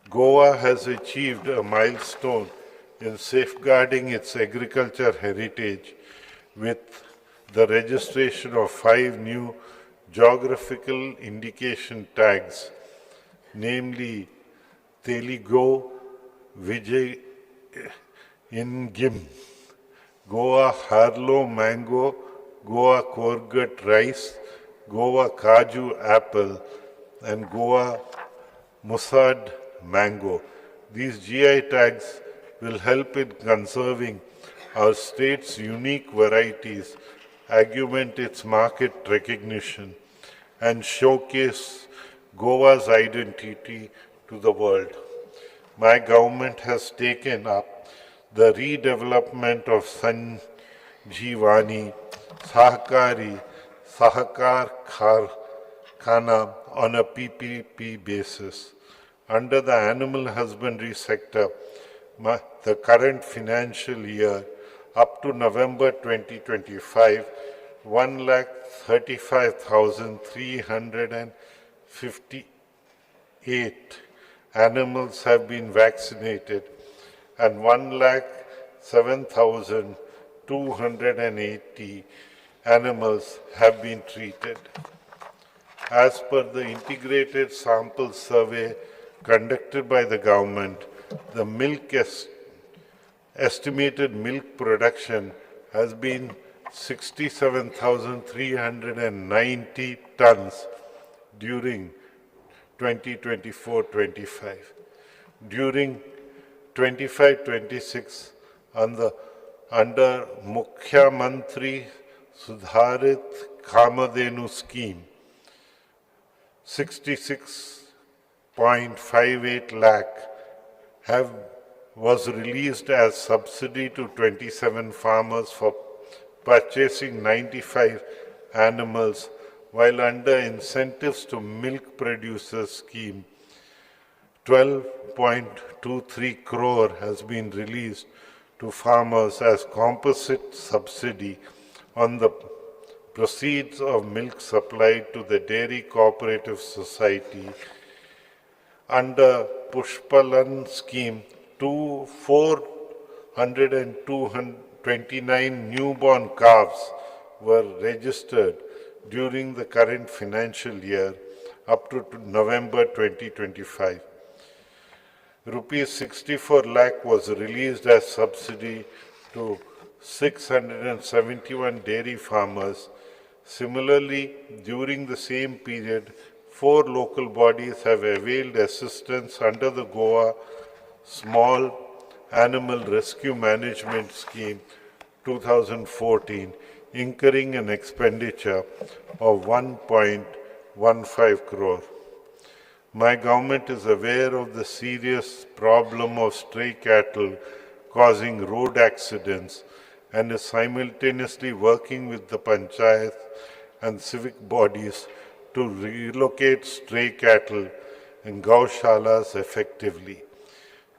Goa has achieved a milestone in safeguarding its agriculture heritage with the registration of 5 new geographical indication tags, namely Teligo, Vijay Ingim, Goa Harlow mango, Goa Korgut rice, Goa Kaju apple, and Goa Musad mango. These GI tags will help in conserving our state's unique varieties, augment its market recognition, and showcase Goa's identity to the world. My government has taken up the redevelopment of Sanjeevani Sahakari Sahakar Khana on a PPP basis. Under the animal husbandry sector, the current financial year up to November 2025, 1,35,358 animals have been vaccinated and 1,07,280 animals have been treated. As per the integrated sample survey conducted by the government, the estimated milk production has been 67,390 tons during 2024-25. During 25-26, under Mukhyamantri Sudharit Kamadhenu scheme, 66.58 lakh was released as subsidy to 27 farmers for purchasing 95 animals, while under incentives to milk producers scheme, 12.23 crore has been released to farmers as composite subsidy on the proceeds of milk supplied to the Dairy Cooperative Society. Under Pushpalan scheme, 429 newborn calves were registered during the current financial year up to November 2025. Rupees 64 lakh was released as subsidy to 671 dairy farmers. Similarly, during the same period, 4 local bodies have availed assistance under the Goa Small Animal Rescue Management Scheme 2014, incurring an expenditure of 1.15 crore. My government is aware of the serious problem of stray cattle causing road accidents and is simultaneously working with the panchayat and civic bodies to relocate stray cattle in gaushalas effectively.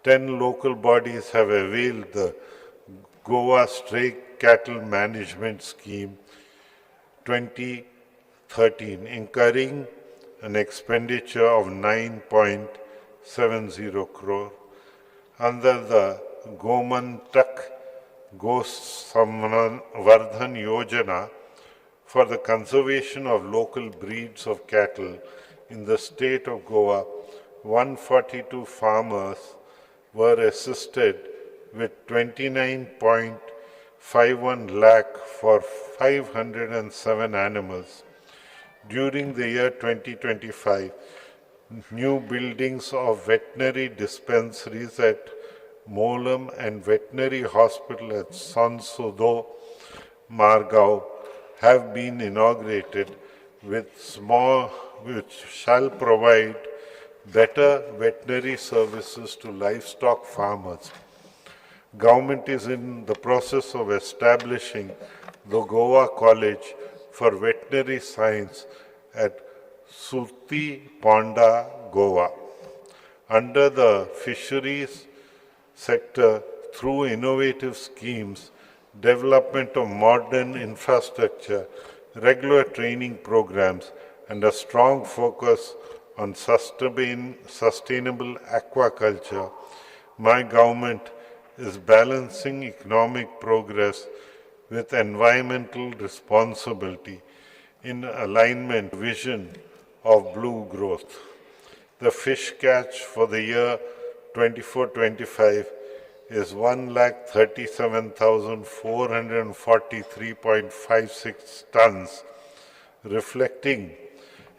10 local bodies have availed the Goa Stray Cattle Management Scheme 2013, incurring an expenditure of 9.70 crore. under the Gomantak Gosamvardhan Yojana for the conservation of local breeds of cattle in the state of Goa. 142 farmers were assisted with 29.51 lakh for 507 animals. During the year 2025, new buildings of veterinary dispensaries at Molam and veterinary hospital at Sansodo, Margao have been inaugurated which shall provide better veterinary services to livestock farmers. Government is in the process of establishing the Goa College for Veterinary Science at Surti Ponda, Goa. Under the fisheries sector, through innovative schemes, development of modern infrastructure, regular training programs, and a strong focus on sustainable aquaculture, my government is balancing economic progress with environmental responsibility in alignment vision of blue growth. The fish catch for the year 24-25 is 1,37,443.56 tons, reflecting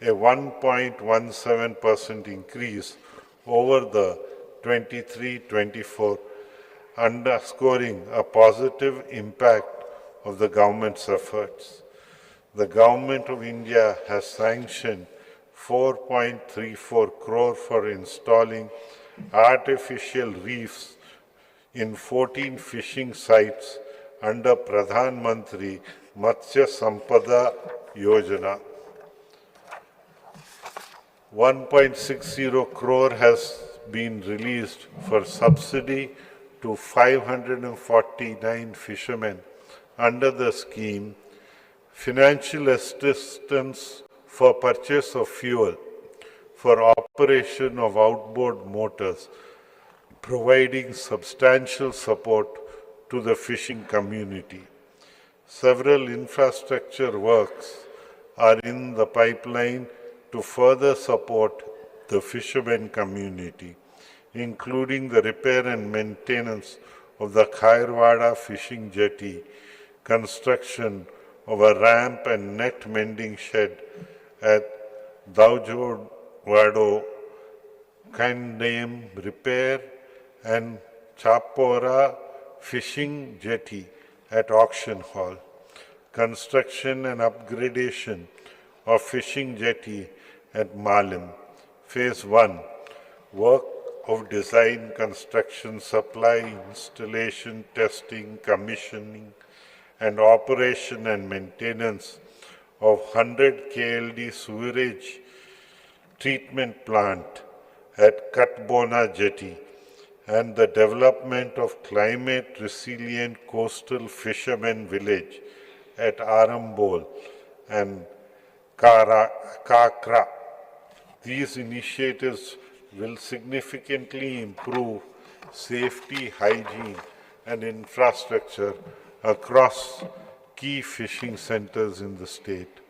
a 1.17% increase over the 23-24, underscoring a positive impact of the government's efforts. The Government of India has sanctioned 4.34 crore for installing artificial reefs in 14 fishing sites under Pradhan Mantri Matsya Sampada Yojana. 1.60 crore has been released for subsidy to 549 fishermen under the scheme, financial assistance for purchase of fuel for operation of outboard motors, providing substantial support to the fishing community. Several infrastructure works are in the pipeline to further support the fishermen community, including the repair and maintenance of the Khairwada fishing jetty, construction of a ramp and net mending shed at Daujodwado, Kandem repair and Chapora fishing jetty at Auction Hall, construction and upgradation of fishing jetty at Malim, Phase 1, work of design, construction, supply, installation, testing, commissioning, and operation and maintenance of 100 KLD sewerage treatment plant at Katbona Jetty, and the development of climate resilient coastal fishermen village at Arambol and Kakra. These initiatives will significantly improve safety, hygiene, and infrastructure across key fishing centers in the state.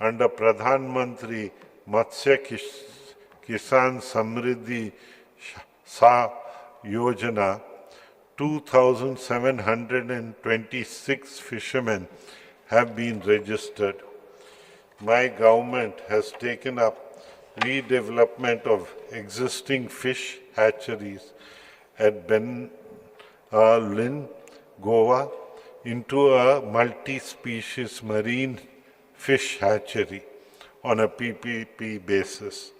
Under Pradhan Mantri Matsya Kisan Samriddhi Sa Yojana, 2,726 fishermen have been registered. My government has taken up redevelopment of existing fish hatcheries at Lynn, Goa, into a multi-species marine fish hatchery on a PPP basis.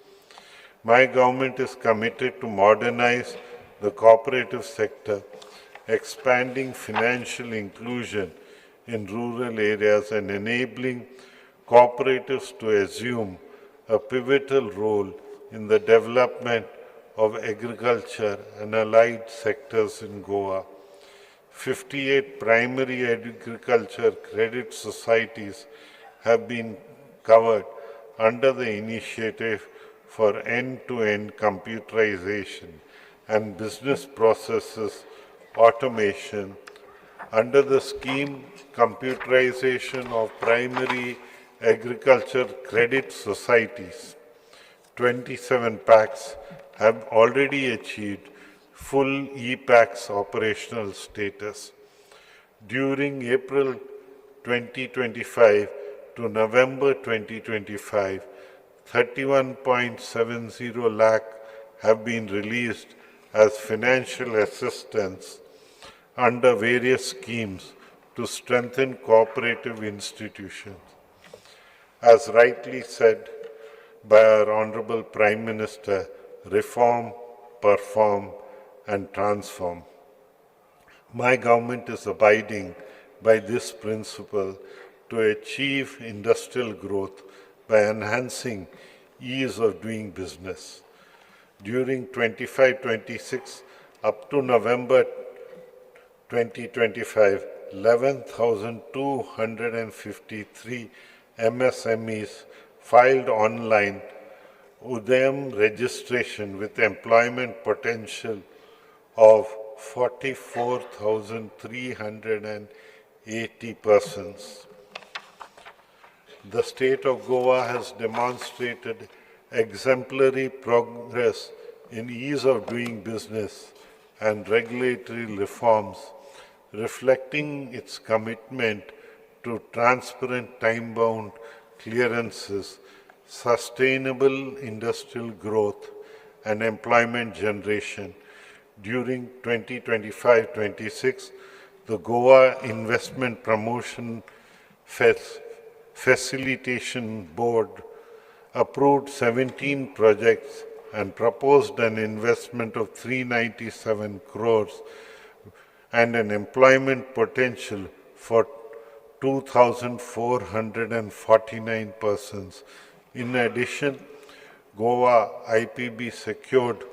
My government is committed to modernize the cooperative sector, expanding financial inclusion in rural areas and enabling cooperatives to assume a pivotal role in the development of agriculture and allied sectors in Goa. 58 primary agriculture credit societies have been covered under the initiative for end-to-end computerization and business processes automation. Under the scheme, computerization of primary agriculture credit societies, 27 packs have already achieved full e-packs operational status. During April 2025 to November 2025, 31.70 lakh have been released as financial assistance under various schemes to strengthen cooperative institutions. As rightly said by our Honorable Prime Minister, reform, perform, and transform. My government is abiding by this principle to achieve industrial growth by enhancing ease of doing business. During 25-26 up to November 2025, 11,253 MSMEs filed online Udayam registration with employment potential of 44,380 persons. The state of Goa has demonstrated exemplary progress in ease of doing business and regulatory reforms, reflecting its commitment to transparent time-bound clearances, sustainable industrial growth, and employment generation. During 2025-26, the Goa Investment Promotion Facilitation Board approved 17 projects and proposed an investment of 397 crores and an employment potential for 2,449 persons. In addition, Goa IPB secured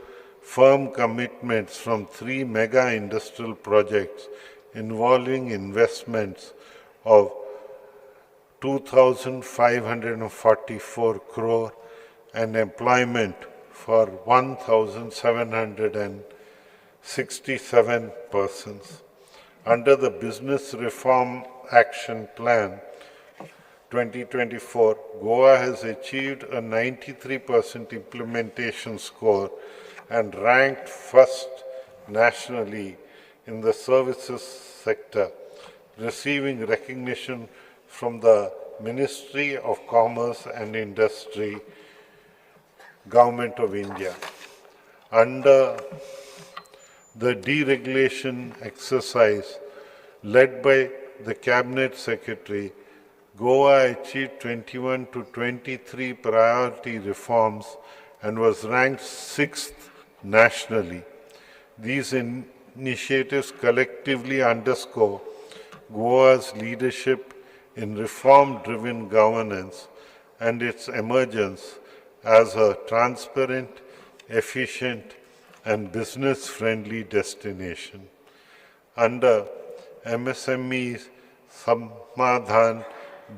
firm commitments from 3 mega industrial projects involving investments of 2,544 crore and employment for 1,767 persons. Under the Business Reform Action Plan 2024, Goa has achieved a 93% implementation score and ranked first nationally in the services sector, receiving recognition from the Ministry of Commerce and Industry, Government of India. Under the deregulation exercise led by the Cabinet Secretary, Goa achieved 21 to 23 priority reforms and was ranked 6th nationally. These initiatives collectively underscore Goa's leadership in reform-driven governance and its emergence as a transparent, efficient, and business-friendly destination. Under MSME's Samadhan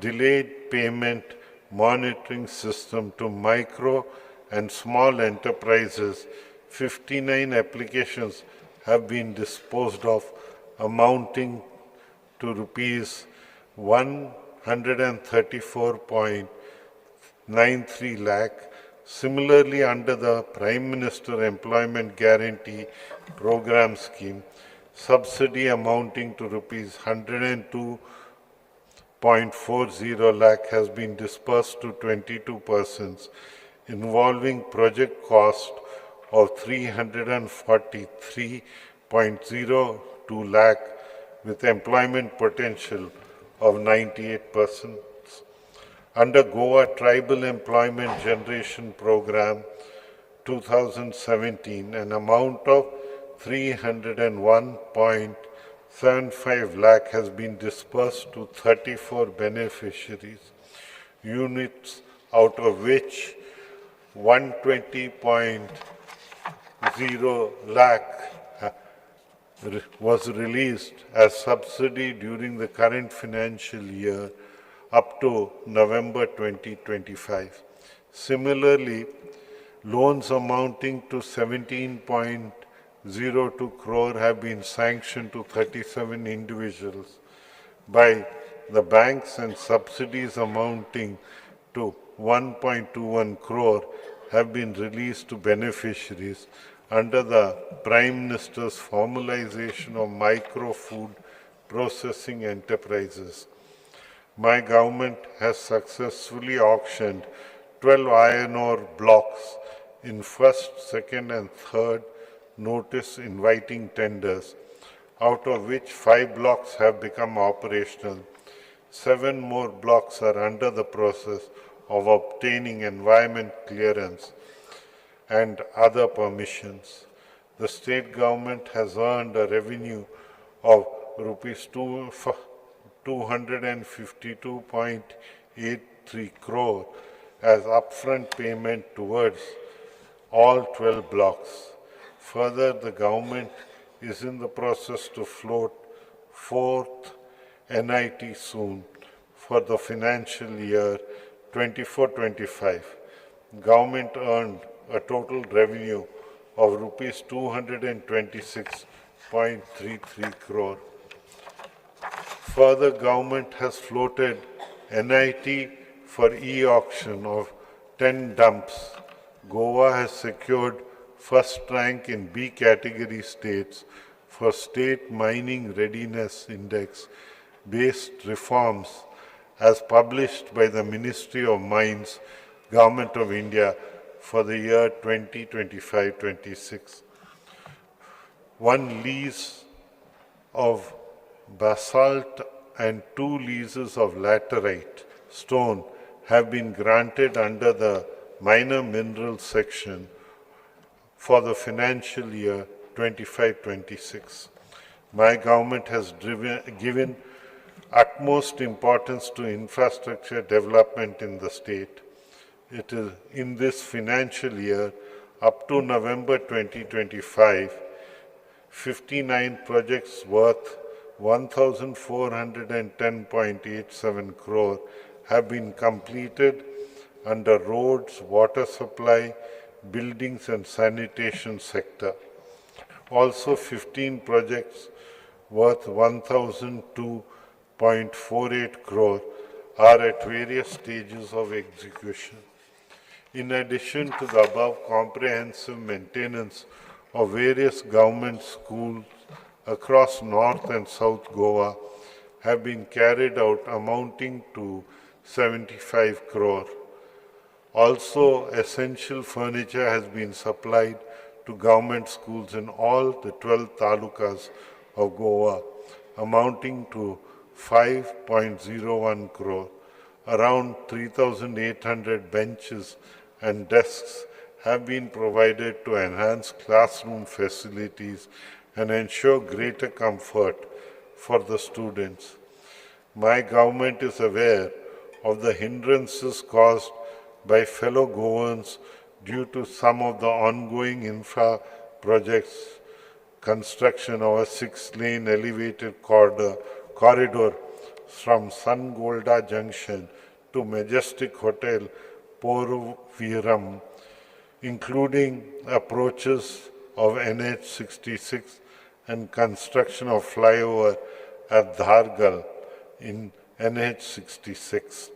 delayed payment monitoring system to micro and small enterprises, 59 applications have been disposed of, amounting to rupees 134.93 lakh. Similarly, under the Prime Minister Employment Guarantee Program scheme, subsidy amounting to rupees 102.40 lakh has been disbursed to 22 persons, involving project cost of 343.02 lakh with employment potential of 98 persons. Under Goa Tribal Employment Generation Program 2017, an amount of 301.75 lakh has been disbursed to 34 beneficiaries, units out of which 120.0 lakh was released as subsidy during the current financial year up to November 2025. Similarly, loans amounting to 1.02 crore have been sanctioned to 37 individuals by the banks, and subsidies amounting to 1.21 crore have been released to beneficiaries under the Prime Minister's formalization of micro food processing enterprises. My government has successfully auctioned 12 iron ore blocks in first, second and third notice inviting tenders, out of which 5 blocks have become operational. 7 more blocks are under the process of obtaining environment clearance and other permissions. The state government has earned a revenue of rupees 252.83 crore as upfront payment towards all 12 blocks. Further, the government is in the process to float 4th NIT soon for the financial year 24-25. Government earned a total revenue of rupees 226.33 crore. Further, government has floated NIT for e-auction of 10 dumps. Goa has secured first rank in B category states for State Mining Readiness Index based reforms as published by the Ministry of Mines, Government of India for the year 2025-26. 1 lease of basalt and 2 leases of laterite stone have been granted under the minor minerals section for the financial year 25-26. My government has given utmost importance to infrastructure development in the state. It is in this financial year, up to November 2025, 59 projects worth 1,410.87 crore have been completed under roads, water supply, buildings and sanitation sector. Also, 15 projects worth 1,002.48 crore are at various stages of execution. In addition to the above, comprehensive maintenance of various government schools across North and South Goa have been carried out, amounting to 75 crore. Also, essential furniture has been supplied to government schools in all the 12 talukas of Goa, amounting to 5.01 crore. Around 3,800 benches and desks have been provided to enhance classroom facilities and ensure greater comfort for the students. My government is aware of the hindrances caused by fellow Goans due to some of the ongoing infra projects, construction of a 6-lane elevated corridor from Sangolda Junction to Majestic Hotel, Poruviram, including approaches of NH66 and construction of flyover at Dhargal in NH66.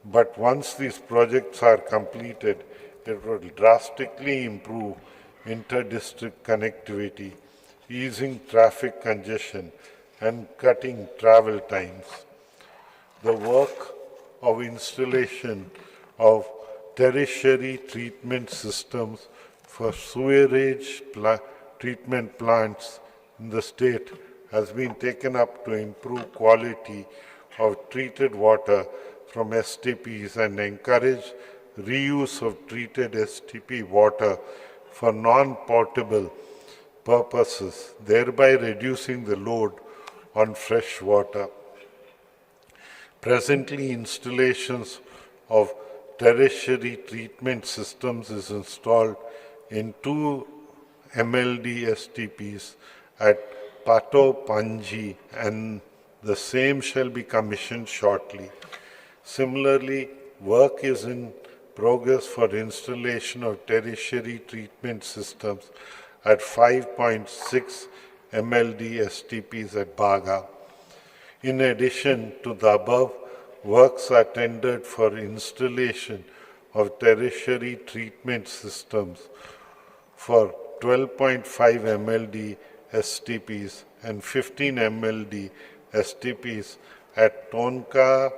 But once these projects are completed, it will drastically improve inter-district connectivity, easing traffic congestion and cutting travel times. The work of installation of tertiary treatment systems for sewerage treatment plants in the state has been taken up to improve quality of treated water from STPs and encourage reuse of treated STP water for non-potable purposes, thereby reducing the load on fresh water. Presently, installations of tertiary treatment systems is installed in 2 MLD STPs at Pato Panji, and the same shall be commissioned shortly. Similarly, work is in progress for installation of tertiary treatment systems at 5.6 MLD STPs at Baga. In addition to the above, works are tendered for installation of tertiary treatment systems for 12.5 MLD STPs and 15 MLD STPs at Tonka,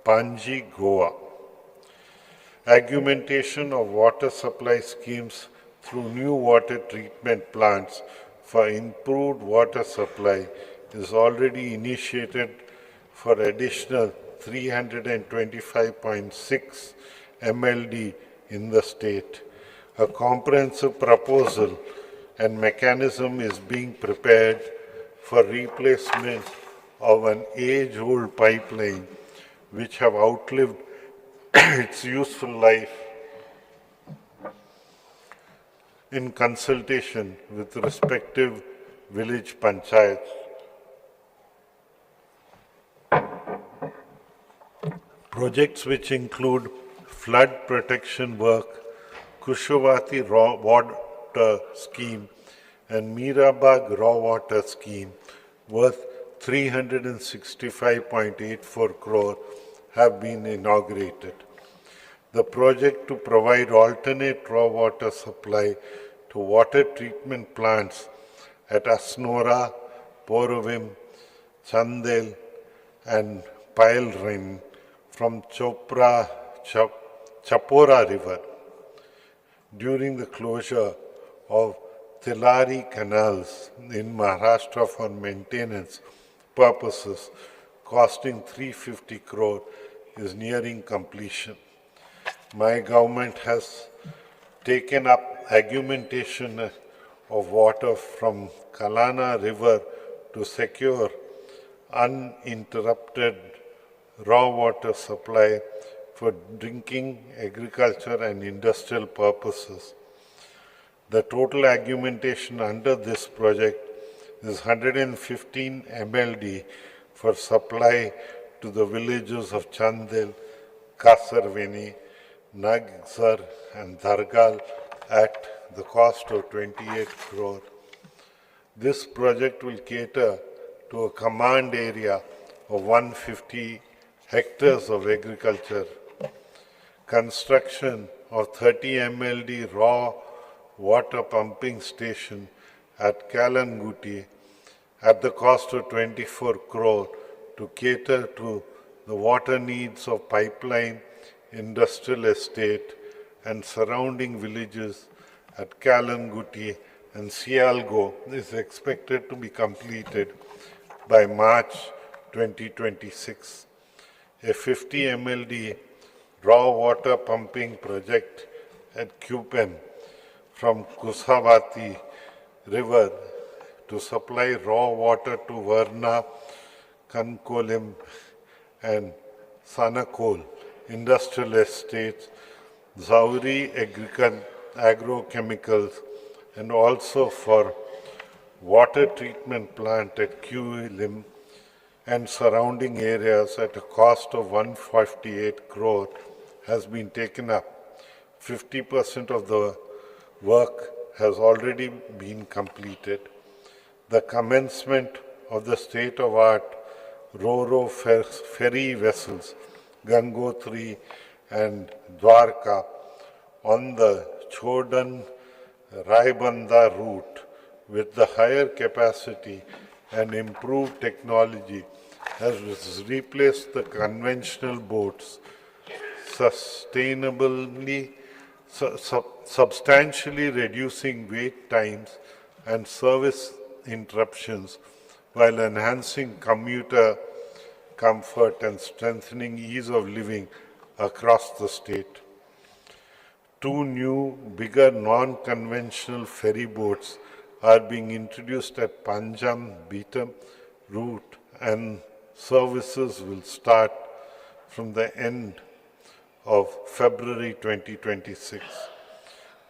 Panji, Goa. Augmentation of water supply schemes through new water treatment plants for improved water supply is already initiated for additional 325.6 MLD in the state. A comprehensive proposal and mechanism is being prepared for replacement of an age-old pipeline which have outlived its useful life in consultation with respective village panchayats. Projects which include flood protection work, Kushavati raw water scheme and Mirabag raw water scheme worth 365.84 crore have been inaugurated. The project to provide alternate raw water supply to water treatment plants at Asnora, Porovim, Chandel and Pailrin from Chapora River during the closure of Tilari canals in Maharashtra for maintenance purposes costing 350 crore is nearing completion. My government has taken up augmentation of water from Kalana River to secure uninterrupted raw water supply for drinking, agriculture and industrial purposes. The total augmentation under this project is 115 MLD for supply to the villages of Chandel, Kasarveni, Nagzar and Dhargal at the cost of 28 crore. This project will cater to a command area of 150 hectares of agriculture. Construction of 30 MLD raw water pumping station at Kalanguti at the cost of 24 crore to cater to the water needs of pipeline, industrial estate and surrounding villages at Kalanguti and Sialgo is expected to be completed by March 2026. A 50 MLD raw water pumping project at Kupem from Kushavati River to supply raw water to Varna, Kankolim and Sanakol industrial estates, Zauri agrochemicals and also for water treatment plant at Kuilim and surrounding areas at a cost of 148 crore has been taken up. 50% of the work has already been completed. The commencement of the state-of-art Ro-Ro ferry vessels, Gangotri and Dwarka, on the Chodan-Raibanda route with the higher capacity and improved technology has replaced the conventional boats, substantially reducing wait times and service interruptions while enhancing commuter comfort and strengthening ease of living across the state. 2 new, bigger, non-conventional ferry boats are being introduced at Panjam Beatam route and services will start from the end of February 2026.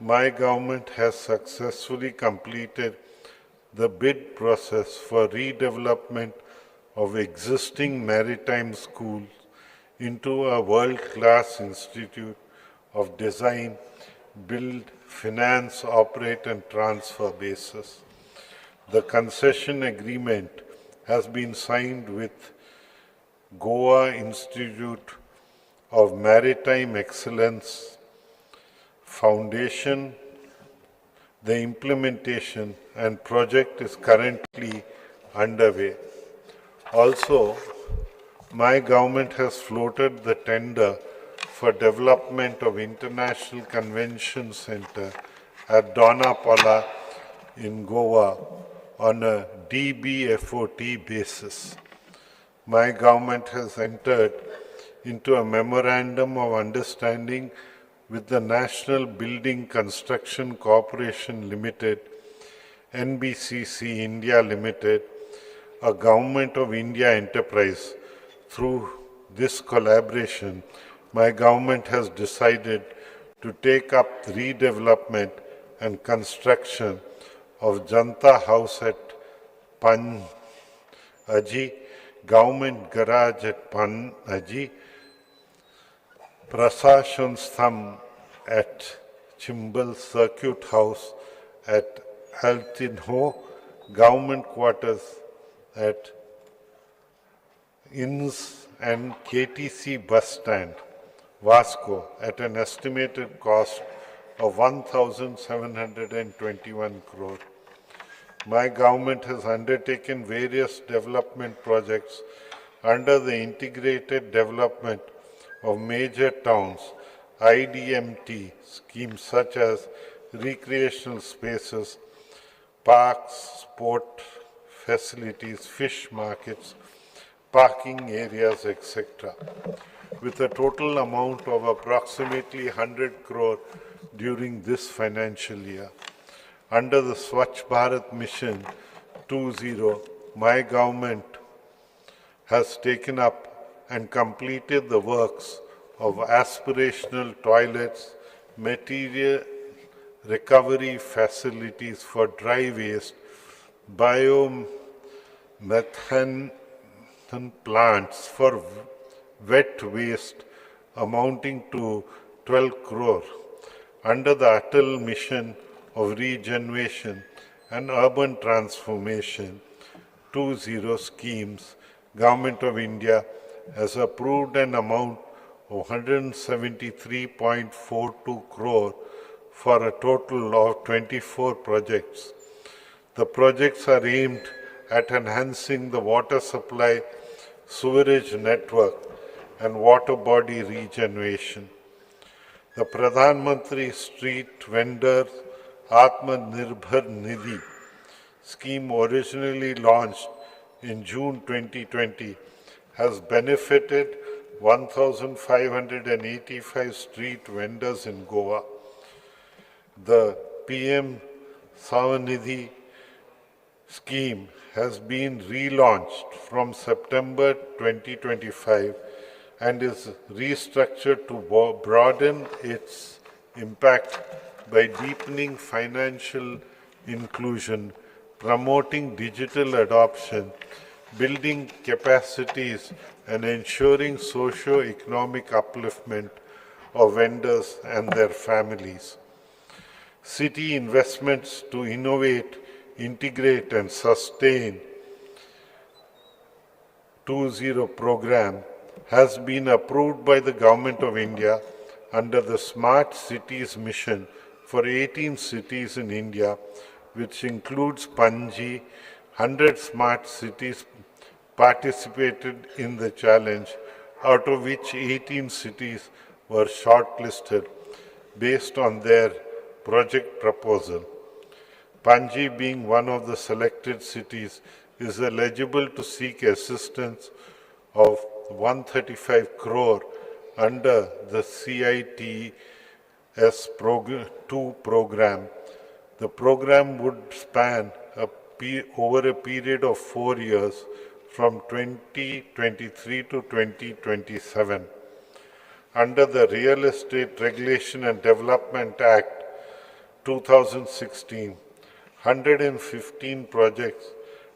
My government has successfully completed the bid process for redevelopment of existing maritime schools into a world-class institute of design build, finance, operate and transfer basis. The concession agreement has been signed with Goa Institute of Maritime Excellence Foundation. The implementation and project is currently underway. Also, my government has floated the tender for development of International Convention Center at Donapala in Goa on a DBFOT basis. My government has entered into a memorandum of understanding with the National Building Construction Corporation Limited, NBCC India Limited, a Government of India enterprise. Through this collaboration, my government has decided to take up the redevelopment and construction of Janta House at Panaji, Government Garage at Panaji, Prasashan Stham at Chimbal, Circuit House at Altinho, Government Quarters at Inns and KTC Bus Stand, Vasco, at an estimated cost of 1,721 crore. My government has undertaken various development projects under the Integrated Development of Major Towns IDMT schemes such as recreational spaces, parks, sport facilities, fish markets, parking areas, etc., with a total amount of approximately 100 crore during this financial year. Under the Swachh Bharat Mission 2.0, my government has taken up and completed the works of aspirational toilets, material recovery facilities for dry waste, biomethane plants for wet waste amounting to 12 crore. Under the Atal Mission of Regeneration and Urban Transformation 2.0 schemes, Government of India has approved an amount of 173.42 crore for a total of 24 projects. The projects are aimed at enhancing the water supply, sewerage network, and water body regeneration. The Pradhan Mantri Street Vendor Atmanirbhar Nidhi scheme, originally launched in June 2020, has benefited 1,585 street vendors in Goa. The PM Savanidhi scheme has been relaunched from September 2025 and is restructured to broaden its impact by deepening financial inclusion, promoting digital adoption, building capacities, and ensuring socio-economic upliftment of vendors and their families. City investments to innovate, integrate, and sustain 2.0 program has been approved by the Government of India under the Smart Cities Mission for 18 cities in India, which includes Panji. 100 smart cities participated in the challenge, out of which 18 cities were shortlisted based on their project proposal. Panji, being one of the selected cities, is eligible to seek assistance of 135 crore under the CITS 2 program. The program would span over a period of 4 years from 2023 to 2027. Under the Real Estate Regulation and Development Act 2016, 115 projects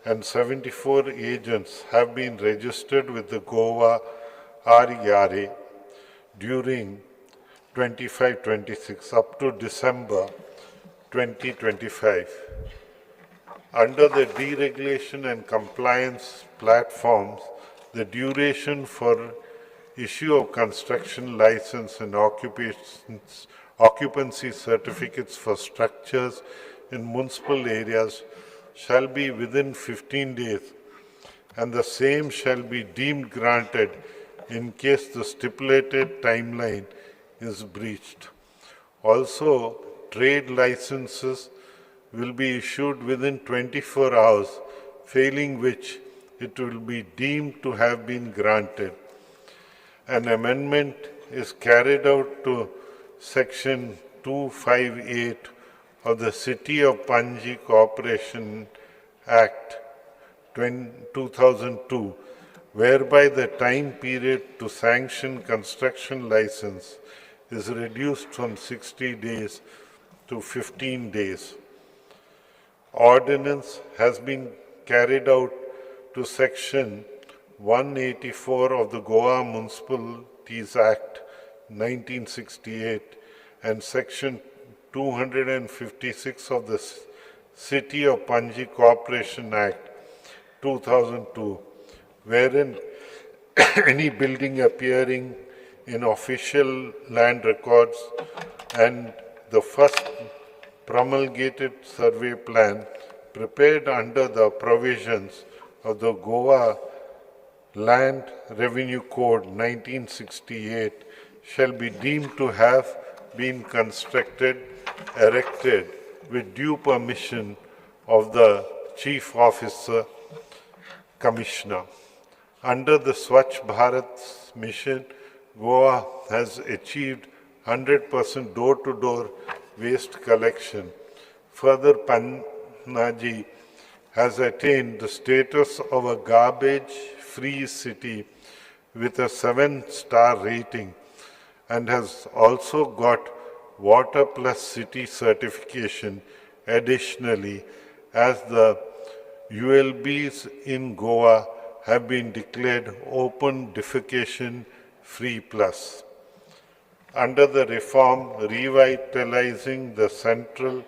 and 74 agents have been registered with the Goa RERA during 25-26 up to December 2025. Under the deregulation and compliance platforms, the duration for issue of construction license and occupancy certificates for structures in municipal areas shall be within 15 days, and the same shall be deemed granted in case the stipulated timeline is breached. Also, trade licenses will be issued within 24 hours, failing which it will be deemed to have been granted. An amendment is carried out to Section 258 of the City of Panji Corporation Act 2002, whereby the time period to sanction construction license is reduced from 60 days to 15 days. Ordinance has been carried out to Section 184 of the Goa Municipalities Act 1968 and Section 256 of the City of Panji Corporation Act 2002, wherein any building appearing in official land records and the first promulgated survey plan prepared under the provisions of the Goa Land Revenue Code 1968 shall be deemed to have been constructed, erected with due permission of the Chief Officer Commissioner. Under the Swachh Bharat mission, Goa has achieved 100% door-to-door waste collection. Further, Panaji has attained the status of a garbage-free city with a 7-star rating and has also got Water Plus City certification. Additionally, as the ULBs in Goa have been declared open defecation free plus. Under the reform revitalizing the central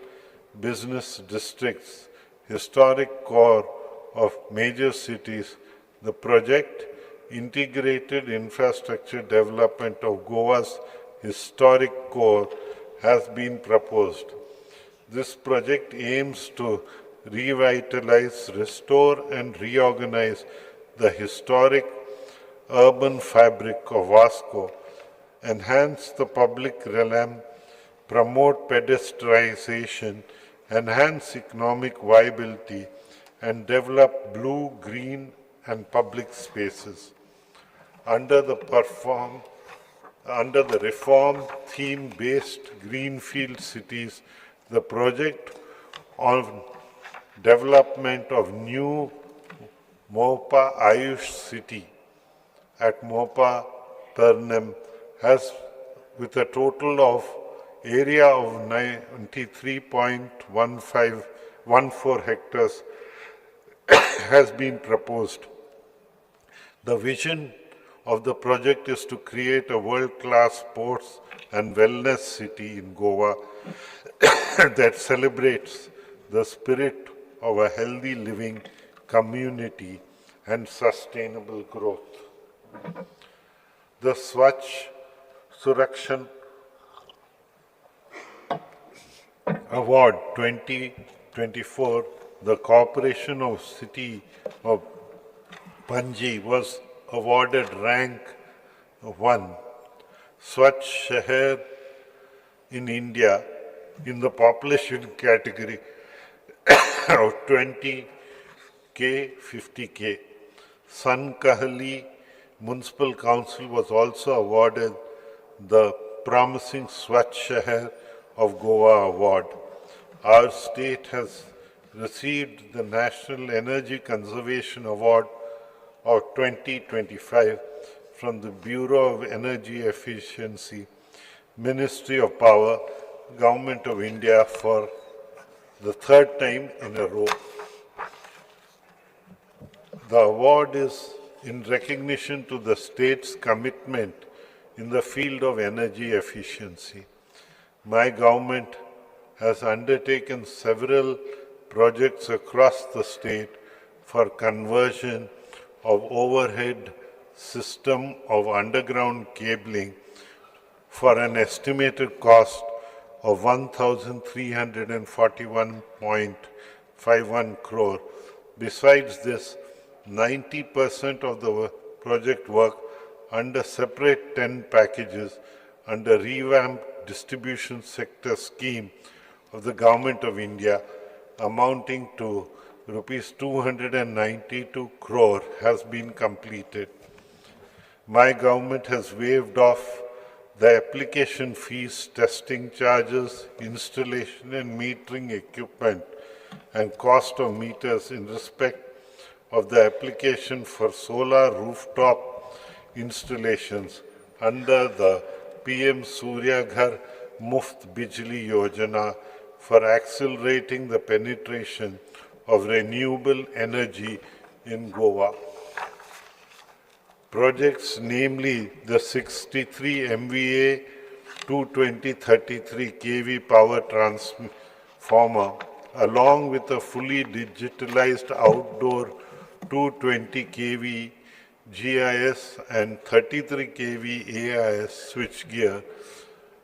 business districts, historic core of major cities, the project Integrated Infrastructure Development of Goa's historic core has been proposed. This project aims to revitalize, restore and reorganize the historic urban fabric of Vasco, enhance the public realm, promote pedestrianization, enhance economic viability, and develop blue, green, and public spaces. Under the reform theme-based greenfield cities, the project on development of new Mopa Ayush city at Mopa Turnham has, with a total of area of 93.14 hectares, has been proposed. The vision of the project is to create a world-class sports and wellness city in Goa that celebrates the spirit of a healthy living community and sustainable growth. The Swachh Surakshan Award 2024, the Corporation of City of Panji was awarded rank 1 Swachh Shahar in India in the population category of 20K, 50K. San Kahali Municipal Council was also awarded the Promising Swachh Shahar of Goa Award. Our state has received the National Energy Conservation Award of 2025 from the Bureau of Energy Efficiency, Ministry of Power, Government of India for the third time in a row. The award is in recognition to the state's commitment in the field of energy efficiency. My government has undertaken several projects across the state for conversion of overhead system of underground cabling for an estimated cost of 1,341.51 crore. Besides this, 90% of the project work under separate 10 packages under revamped distribution sector scheme of the Government of India amounting to rupees 292 crore has been completed. My government has waived off the application fees, testing charges, installation and metering equipment, and cost of meters in respect of the application for solar rooftop installations under the PM Surya Ghar Muft Bijli Yojana for accelerating the penetration of renewable energy in Goa. Projects, namely the 63 MVA 220-33 kV power transformer, along with a fully digitalized outdoor 220 kV GIS and 33 kV AIS switchgear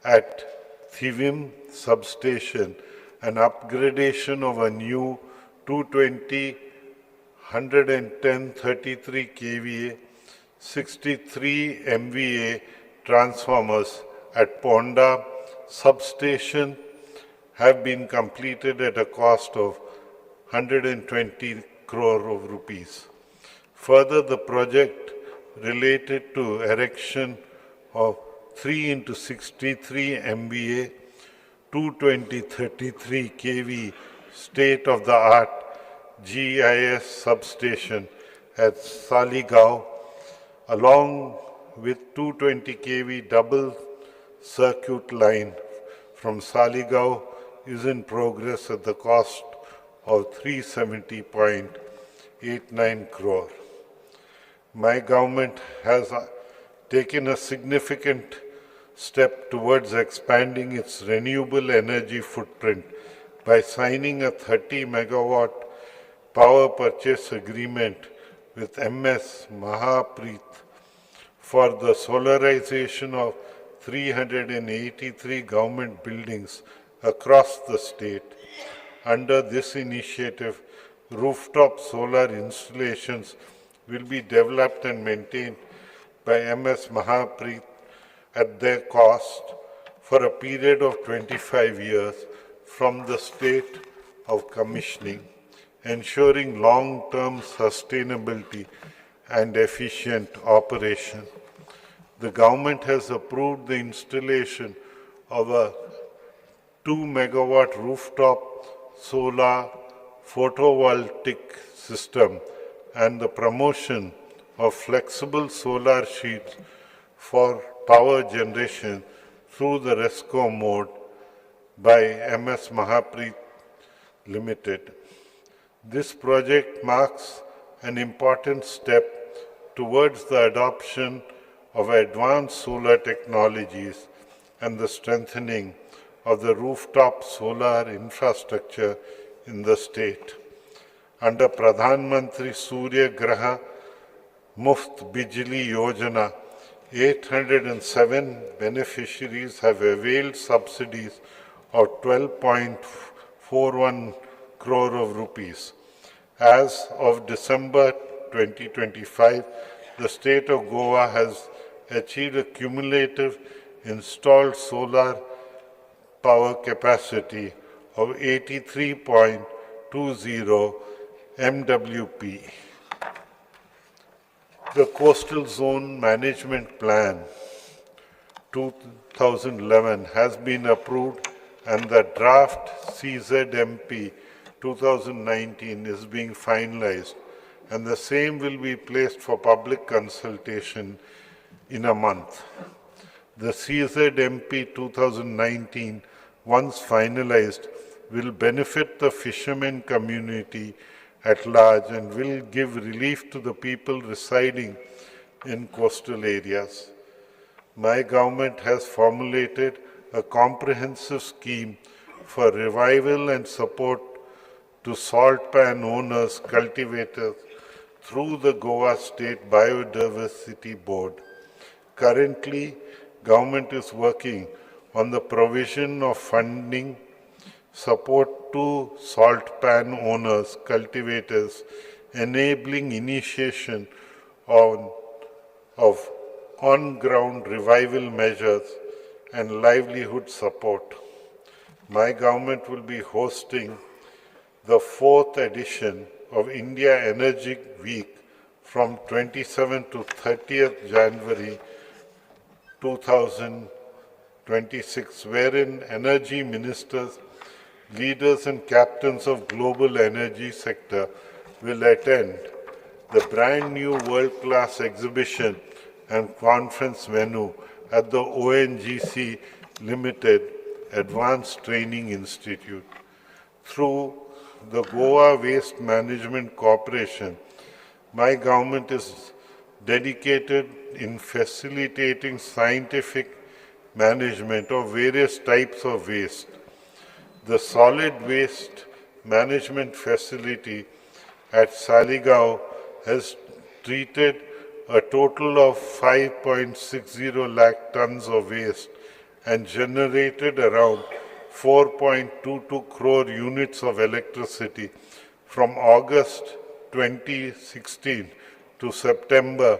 at Thivim substation, an upgradation of a new 220 110 33 kVA 63 MVA transformers at Ponda substation have been completed at a cost of 120 crore of rupees. Further, the project related to erection of 3 into 63 MVA 220-33 kV state-of-the-art GIS substation at Saligao, along with 220 kV double circuit line from Saligao, is in progress at the cost of 370.89 crore. My government has taken a significant step towards expanding its renewable energy footprint by signing a 30 megawatt power purchase agreement with MS Mahapreet for the solarization of 383 government buildings across the state. Under this initiative, rooftop solar installations will be developed and maintained by MS Mahapreet at their cost for a period of 25 years from the state of commissioning, ensuring long-term sustainability and efficient operation. The government has approved the installation of a 2 megawatt rooftop solar photovoltaic system and the promotion of flexible solar sheets for power generation through the RESCO mode by MS Mahapreet Limited. This project marks an important step towards the adoption of advanced solar technologies and the strengthening of the rooftop solar infrastructure in the state. Under Pradhan Mantri Surya Graha Muft Bijli Yojana, 807 beneficiaries have availed subsidies of 12.41 crore of rupees. As of December 2025, the state of Goa has achieved a cumulative installed solar power capacity of 83.20 MWP. The Coastal Zone Management Plan 2011 has been approved and the draft CZMP 2019 is being finalized, and the same will be placed for public consultation in a month. The CZMP 2019, once finalized, will benefit the fishermen community at large and will give relief to the people residing in coastal areas. my government has formulated a comprehensive scheme for revival and support to salt pan owners, cultivators through the Goa State Biodiversity Board. Currently, government is working on the provision of funding support to salt pan owners, cultivators, enabling initiation of on-ground revival measures and livelihood support. My government will be hosting the 4th edition of India Energy Week from 27th to 30th January 2026, wherein energy ministers, leaders and captains of global energy sector will attend the brand new world-class exhibition and conference venue at the ONGC Limited Advanced Training Institute. Through the Goa Waste Management Corporation, my government is dedicated in facilitating scientific management of various types of waste. The solid waste management facility at Saligaon has treated a total of 5.60 lakh tons of waste and generated around 4.22 crore units of electricity from August 2016 to September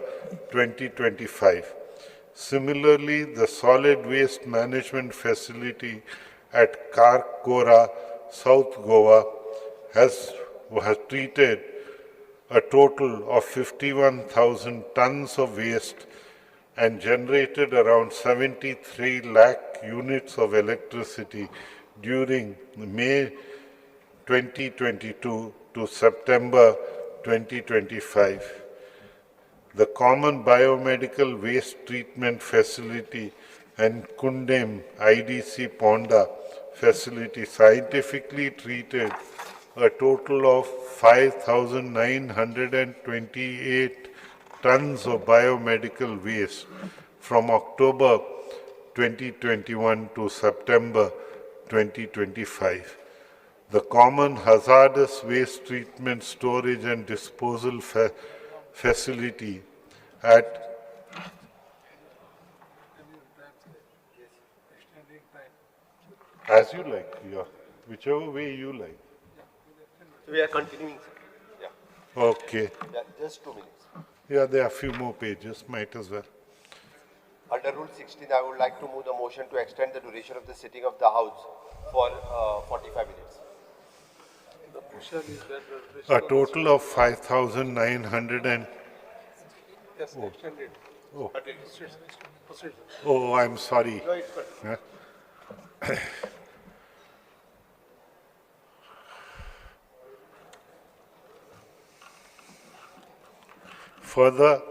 2025. Similarly, the solid waste management facility at Karkora, South Goa, has treated a total of 51,000 tons of waste and generated around 73 lakh units of electricity during May 2022 to September 2025. The Common Biomedical Waste Treatment Facility and Kundem IDC Ponda facility scientifically treated a total of 5,928 tons of biomedical waste from October 2021 to September 2025. The Common Hazardous Waste Treatment Storage and Disposal Facility at as you like, yeah, whichever way you like. We are continuing, sir. Yeah. Okay. Yeah, just 2 minutes. Yeah, there are a few more pages, might as well. Under Rule 16, I would like to move the motion to extend the duration of the sitting of the House for 45 minutes. The question is that A total of 5,900 and, yes, extended. Oh. But it's proceed. oh, I'm sorry. No, it's good. Yeah. Further,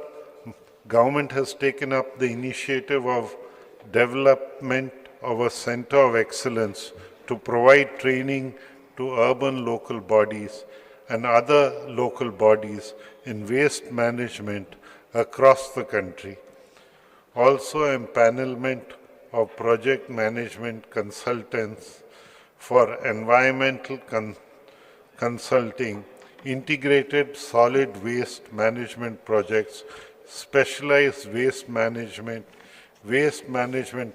government has taken up the initiative of development of a center of excellence to provide training to urban local bodies and other local bodies in waste management across the country. Also, empanelment of project management consultants for environmental consulting, integrated solid waste management projects, specialized waste management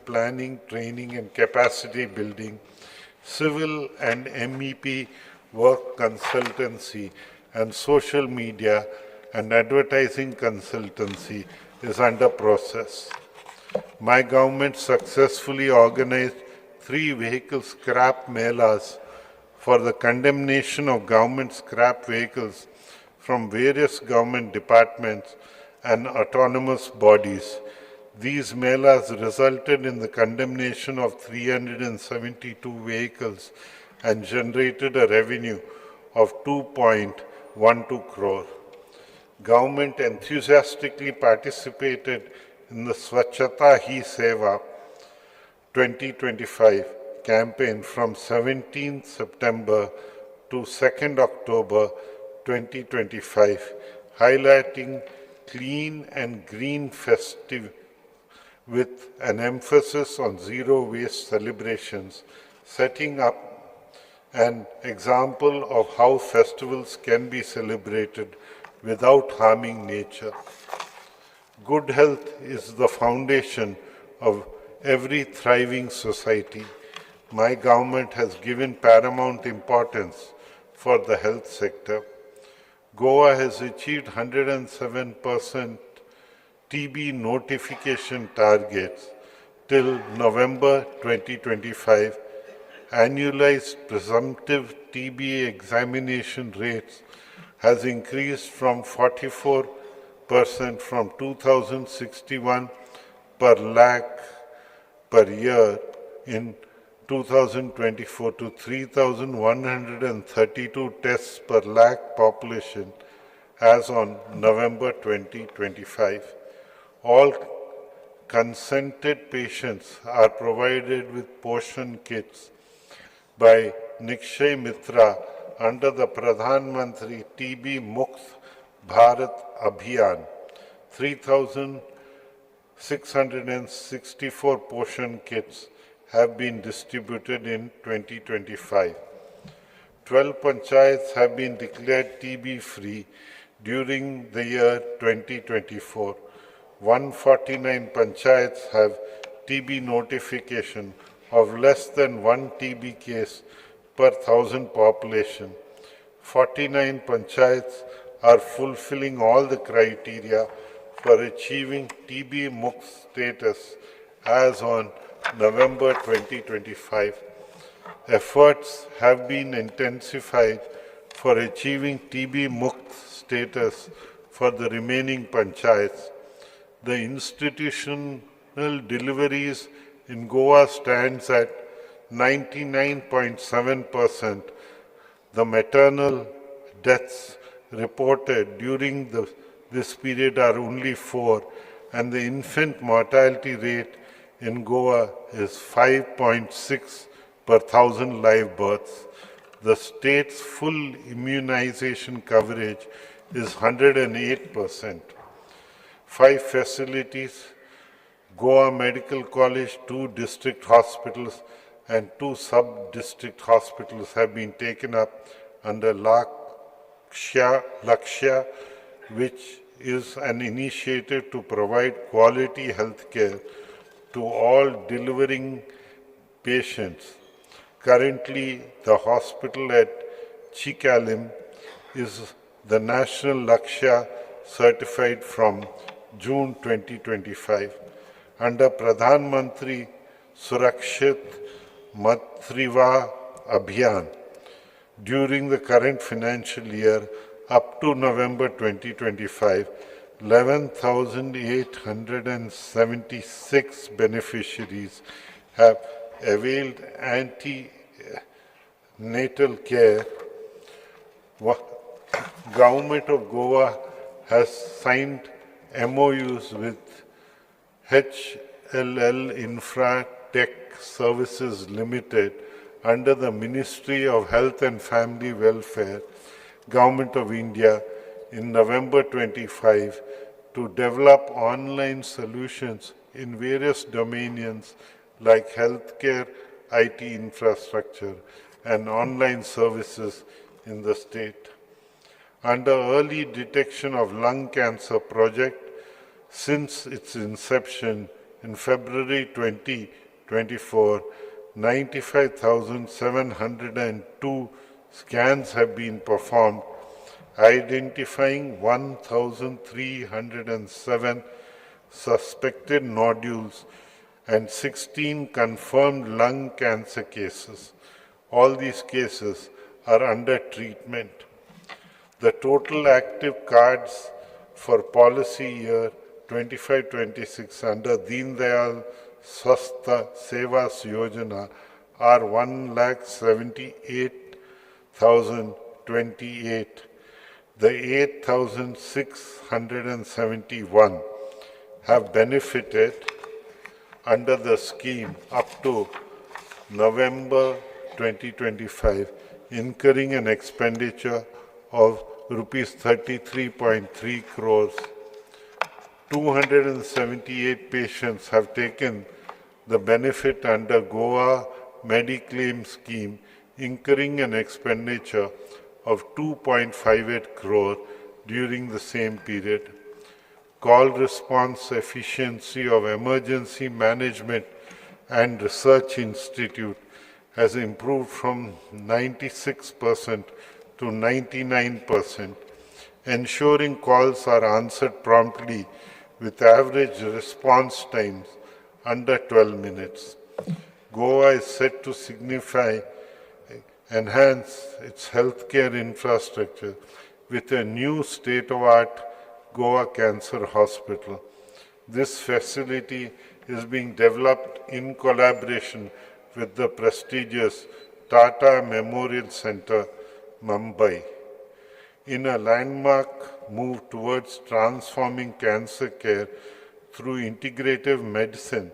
planning, training and capacity building, civil and MEP work consultancy, and social media and advertising consultancy is under process. My government successfully organized 3 vehicle scrap melas for the condemnation of government scrap vehicles from various government departments and autonomous bodies. These melas resulted in the condemnation of 372 vehicles and generated a revenue of 2.12 crore. Government enthusiastically participated in the Swachhata Hi Seva 2025 campaign from 17th September to 2nd October 2025, highlighting clean and green with an emphasis on zero waste celebrations, setting up an example of how festivals can be celebrated without harming nature. Good health is the foundation of every thriving society. My government has given paramount importance for the health sector. Goa has achieved 107% TB notification targets till November 2025. Annualized presumptive TB examination rates has increased from 44% from 2061 per lakh per year in 2024 to 3,132 tests per lakh population as on November 2025. All consented patients are provided with Poshan kits by Nikshay Mitra under the Pradhan Mantri TB Mukt Bharat Abhiyan. 3,664 Poshan kits have been distributed in 2025. 12 panchayats have been declared TB-free during the year 2024. 149 panchayats have TB notification of less than one TB case per 1,000 population. 49 panchayats are fulfilling all the criteria for achieving TB Mukt status as on November 2025. Efforts have been intensified for achieving TB Mukt status for the remaining panchayats. The institutional deliveries in Goa stands at 99.7%. The maternal deaths reported during this period are only 4, and the infant mortality rate in Goa is 5.6 per 1,000 live births. The state's full immunization coverage is 108%. 5 facilities, Goa Medical College, 2 district hospitals, and 2 sub-district hospitals have been taken up under Lakshya, which is an initiative to provide quality health care to all delivering patients. Currently, the hospital at Chikalim is the National Lakshya certified from June 2025. Under Pradhan Mantri Surakshit Matriva Abhiyan, during the current financial year up to November 2025, 11,876 beneficiaries have availed antenatal care. Government of Goa has signed MOUs with HLL Infra Tech Services Limited under the Ministry of Health and Family Welfare, Government of India, in November 25 to develop online solutions in various domains like healthcare, IT infrastructure, and online services in the state. Under Early Detection of Lung Cancer Project, since its inception in February 2024, 95,702 scans have been performed, identifying 1,307 suspected nodules and 16 confirmed lung cancer cases. All these cases are under treatment. The total active cards for policy year 25-26 under Deen Dayal Swastha Sevas Yojana are 1,78,028. The 8,671 have benefited under the scheme up to November 2025, incurring an expenditure of rupees 33.3 crores. 278 patients have taken the benefit under Goa Mediclaim scheme, incurring an expenditure of 2.58 crore during the same period. Call response efficiency of Emergency Management and Research Institute has improved from 96% to 99%, ensuring calls are answered promptly with average response times under 12 minutes. Goa is set to enhance its healthcare infrastructure with a new state-of-the-art Goa Cancer Hospital. This facility is being developed in collaboration with the prestigious Tata Memorial Center, Mumbai. In a landmark move towards transforming cancer care through integrative medicine,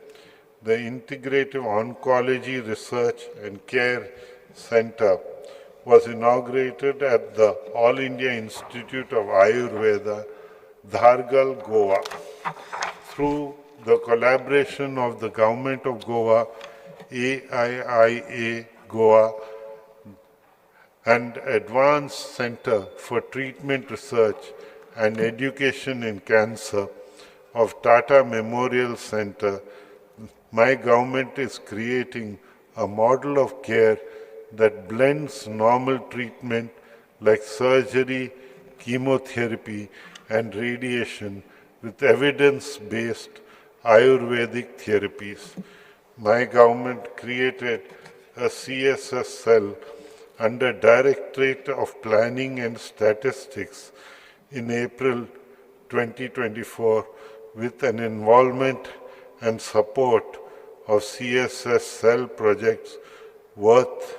the Integrative Oncology Research and Care Center was inaugurated at the All India Institute of Ayurveda, Dhargal, Goa. Through the collaboration of the Government of Goa, AIIA Goa, and Advanced Center for Treatment Research and Education in Cancer of Tata Memorial Center, my government is creating a model of care that blends normal treatment like surgery, chemotherapy, and radiation with evidence-based Ayurvedic therapies. My government created a CSS cell under Directorate of Planning and Statistics in April 2024 with an involvement and support of CSS cell projects worth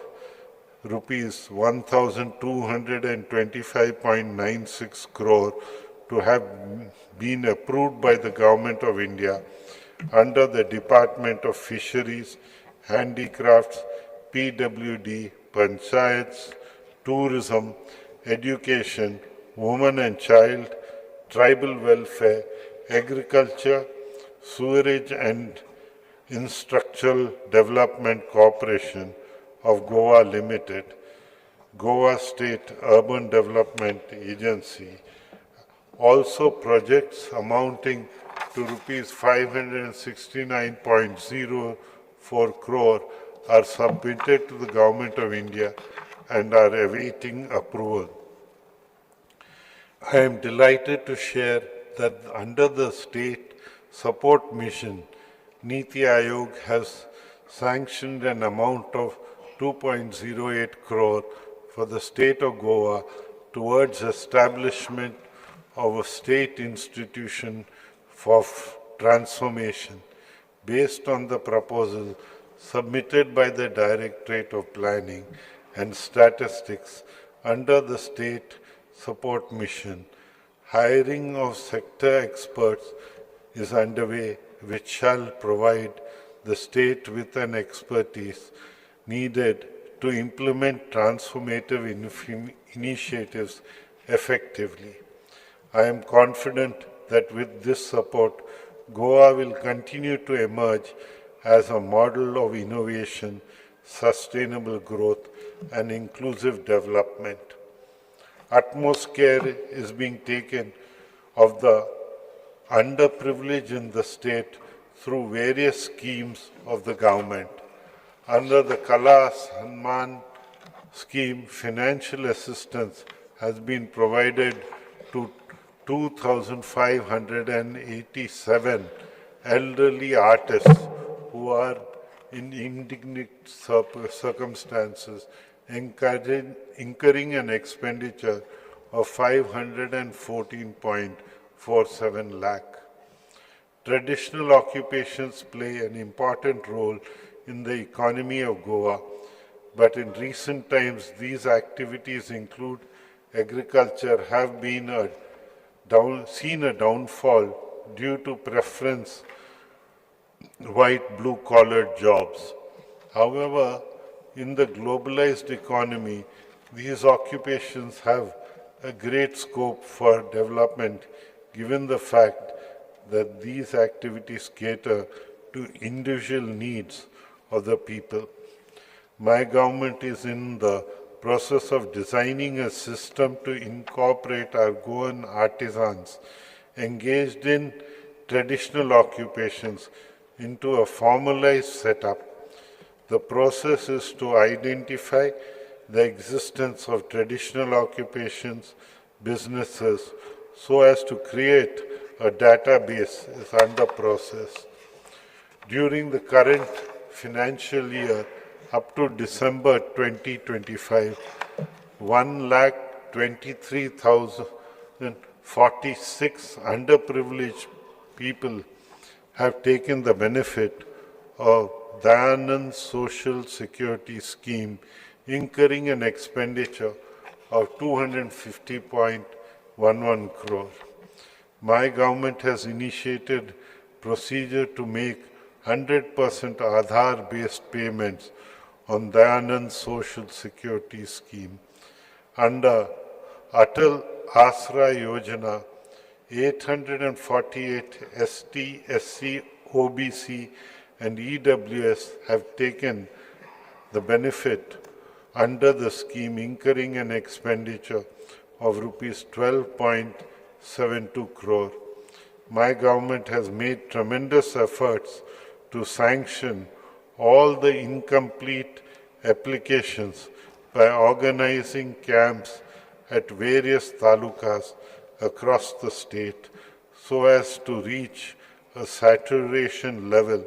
rupees 1,225.96 crore to have been approved by the Government of India under the Department of Fisheries, Handicrafts, PWD, Panchayats, Tourism, Education, Women and Child, Tribal Welfare, Agriculture, Sewerage and Infrastructural Development Corporation of Goa Limited, Goa State Urban Development Agency. Also projects amounting to rupees 569.04 crore are submitted to the Government of India and are awaiting approval. I am delighted to share that under the State Support Mission, Niti Aayog has sanctioned an amount of 2.08 crore for the state of Goa towards establishment of a state institution for transformation based on the proposal submitted by the Directorate of Planning and Statistics under the State Support Mission. Hiring of sector experts is underway, which shall provide the state with an expertise needed to implement transformative initiatives effectively. I am confident that with this support, Goa will continue to emerge as a model of innovation, sustainable growth, and inclusive development. Utmost care is being taken of the underprivileged in the state through various schemes of the government. Under the Kala Samman scheme, financial assistance has been provided to 2,587 elderly artists who are in indigent circumstances, incurring an expenditure of 514.47 lakh. Traditional occupations play an important role in the economy of Goa, but in recent times these activities include agriculture have been seen a downfall due to preference white blue-collar jobs. However, in the globalized economy, these occupations have a great scope for development given the fact that these activities cater to individual needs of the people. My government is in the process of designing a system to incorporate our Goan artisans engaged in traditional occupations into a formalized setup. The process is to identify the existence of traditional occupations, businesses, so as to create a database is under process. During the current financial year, up to December 2025, 1,23,046 underprivileged people have taken the benefit of Dayanand Social Security Scheme, incurring an expenditure of 250.11 crore. My government has initiated procedure to make 100% Aadhaar-based payments on Dayanand Social Security Scheme. Under Atal Asra Yojana, 848 ST, SC, OBC and EWS have taken the benefit under the scheme, incurring an expenditure of rupees 12.72 crore. My government has made tremendous efforts to sanction all the incomplete applications by organizing camps at various talukas across the state so as to reach a saturation level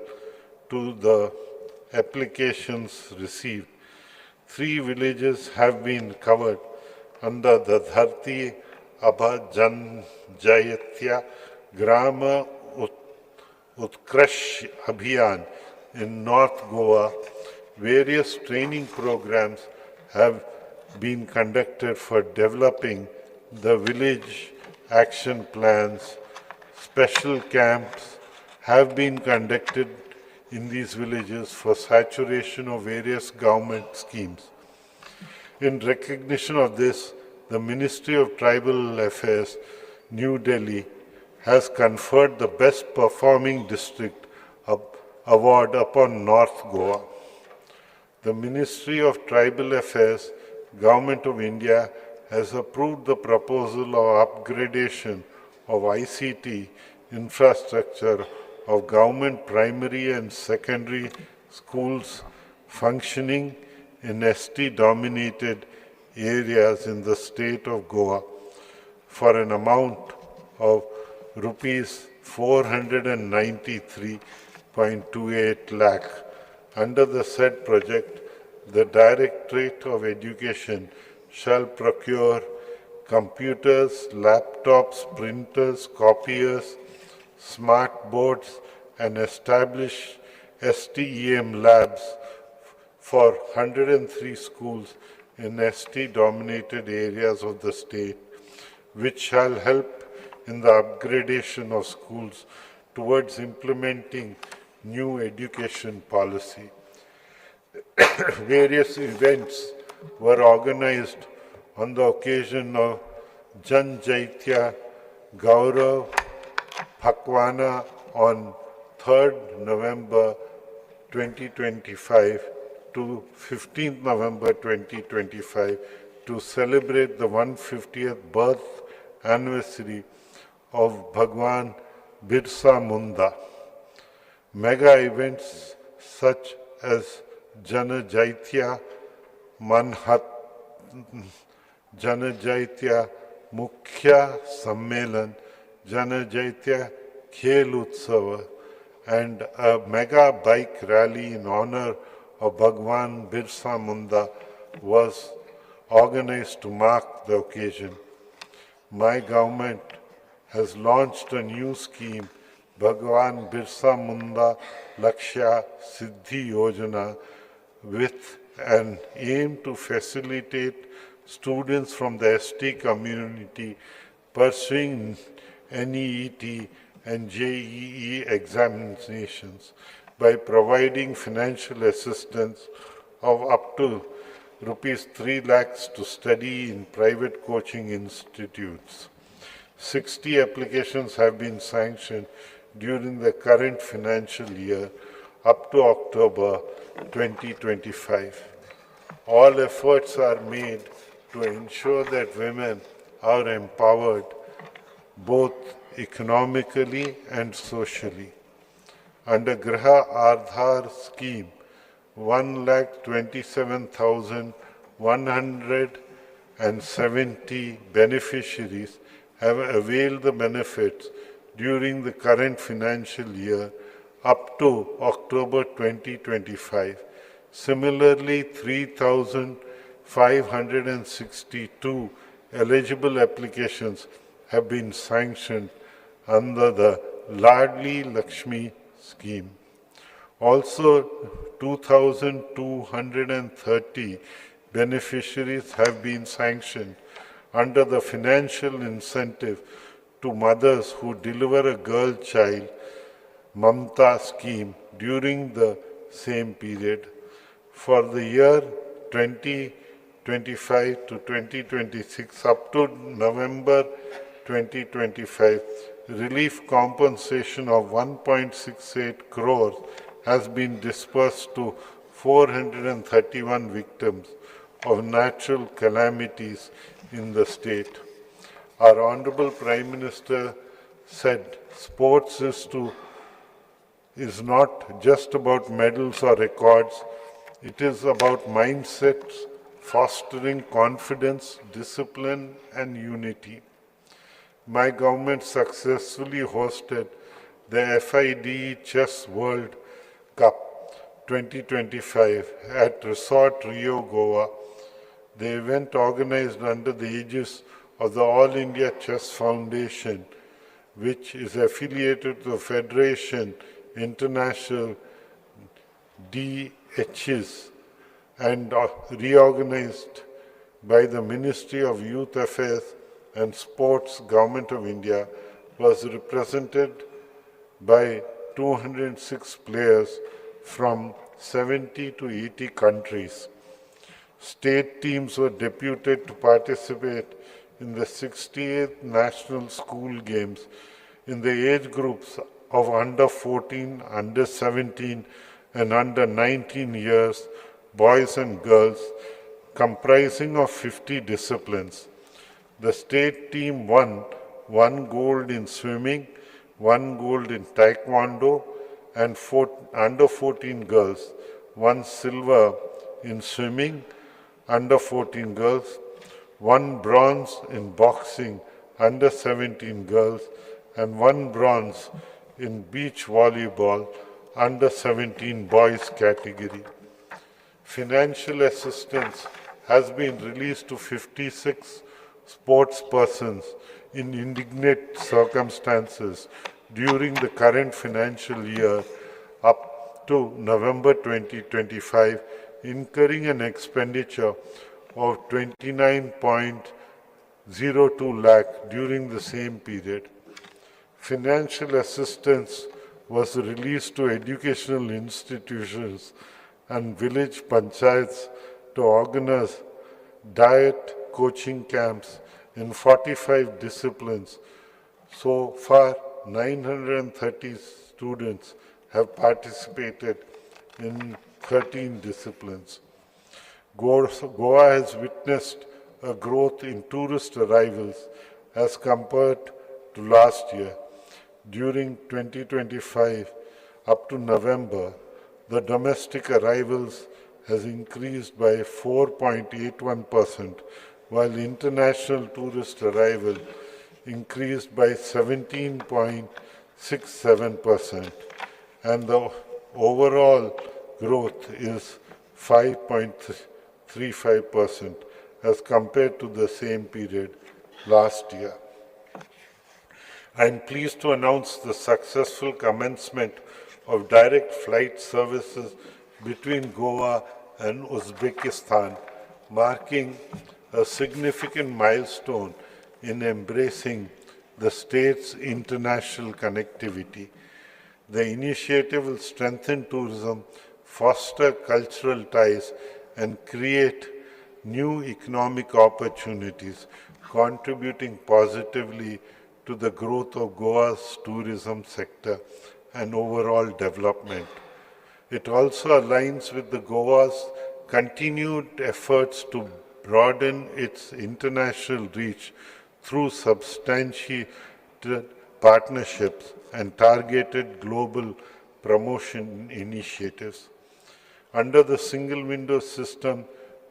to the applications received. 3 villages have been covered under the Dharti Abha Janjayatya Grama Utkrash Abhiyan in North Goa. Various training programs have been conducted for developing the village action plans. Special camps have been conducted in these villages for saturation of various government schemes. In recognition of this, the Ministry of Tribal Affairs, New Delhi, has conferred the Best Performing District Award upon North Goa. The Ministry of Tribal Affairs, Government of India, has approved the proposal of upgradation of ICT infrastructure of government primary and secondary schools functioning in ST-dominated areas in the state of Goa for an amount of rupees 493.28 lakh. Under the said project, the Directorate of Education shall procure computers, laptops, printers, copiers, smart boards, and establish STEM labs for 103 schools in ST-dominated areas of the state, which shall help in the upgradation of schools towards implementing new education policy. Various events were organized on the occasion of Jan Jaitya Gaurav Phakwana on 3rd November 2025 to 15th November 2025 to celebrate the 150th birth anniversary of Bhagwan Birsa Munda. Mega events such as Jana Jaitya Manhat, Jana Jaitya Mukhya Sammelan, Jana Jaitya Khel Utsava, and a mega bike rally in honor of Bhagwan Birsa Munda was organized to mark the occasion. My government has launched a new scheme, Bhagwan Birsa Munda Lakshya Siddhi Yojana, with an aim to facilitate students from the ST community pursuing NEET and JEE examinations by providing financial assistance of up to rupees 3 lakhs to study in private coaching institutes. 60 applications have been sanctioned during the current financial year up to October 2025. All efforts are made to ensure that women are empowered both economically and socially. Under Graha Aadhar scheme, 1,27,170 beneficiaries have availed the benefits during the current financial year up to October 2025. Similarly, 3,562 eligible applications have been sanctioned under the Ladli Lakshmi scheme. Also, 2,230 beneficiaries have been sanctioned under the financial incentive to mothers who deliver a girl child, Mamta scheme, during the same period. For the year 2025 to 2026 up to November 2025, relief compensation of 1.68 crores has been dispersed to 431 victims of natural calamities in the state. Our Honorable Prime Minister said sports is not just about medals or records, it is about mindsets, fostering confidence, discipline and unity. My government successfully hosted the FIDE Chess World Cup 2025 at Resort Rio, Goa. The event, organized under the aegis of the All India Chess Foundation, which is affiliated to the Federation International DHS and reorganized by the Ministry of Youth Affairs and Sports, Government of India, was represented by 206 players from 70 to 80 countries. State teams were deputed to participate in the 68th National School Games in the age groups of under 14, under 17 and under 19 years, boys and girls, comprising of 50 disciplines. The state team won 1 gold in swimming, 1 gold in taekwondo, and under 14 girls, 1 silver in swimming, under 14 girls, 1 bronze in boxing, under 17 girls, and 1 bronze in beach volleyball, under 17 boys category. Financial assistance has been released to 56 sports persons in indignant circumstances during the current financial year up to November 2025, incurring an expenditure of 29.02 lakh during the same period. Financial assistance was released to educational institutions and village panchayats to organize diet coaching camps in 45 disciplines. So far, 930 students have participated in 13 disciplines. Goa has witnessed a growth in tourist arrivals as compared to last year. During 2025 up to November, the domestic arrivals has increased by 4.81%, while international tourist arrival increased by 17.67%, and the overall growth is 5.35% as compared to the same period last year. I am pleased to announce the successful commencement of direct flight services between Goa and Uzbekistan, marking a significant milestone in embracing the state's international connectivity. The initiative will strengthen tourism, foster cultural ties, and create new economic opportunities, contributing positively to the growth of Goa's tourism sector and overall development. It also aligns with the Goa's continued efforts to broaden its international reach through substantiated partnerships and targeted global promotion initiatives. Under the single window system,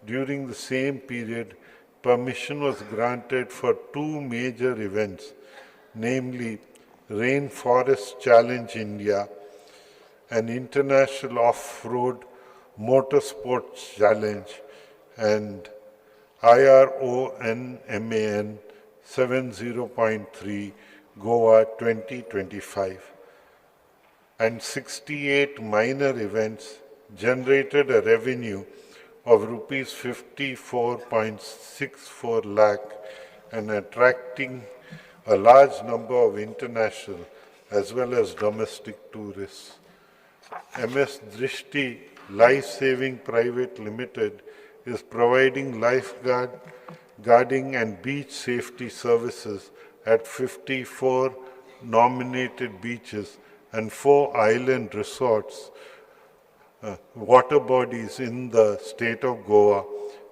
during the same period, permission was granted for two major events, namely Rainforest Challenge India, an international off-road motorsports challenge, and IRONMAN 70.3 Goa 2025. And 68 minor events generated a revenue of rupees 54.64 lakh and attracting a large number of international as well as domestic tourists. MS Drishti Life Saving Private Limited is providing guarding and beach safety services at 54 nominated beaches and 4 island resorts, water bodies in the state of Goa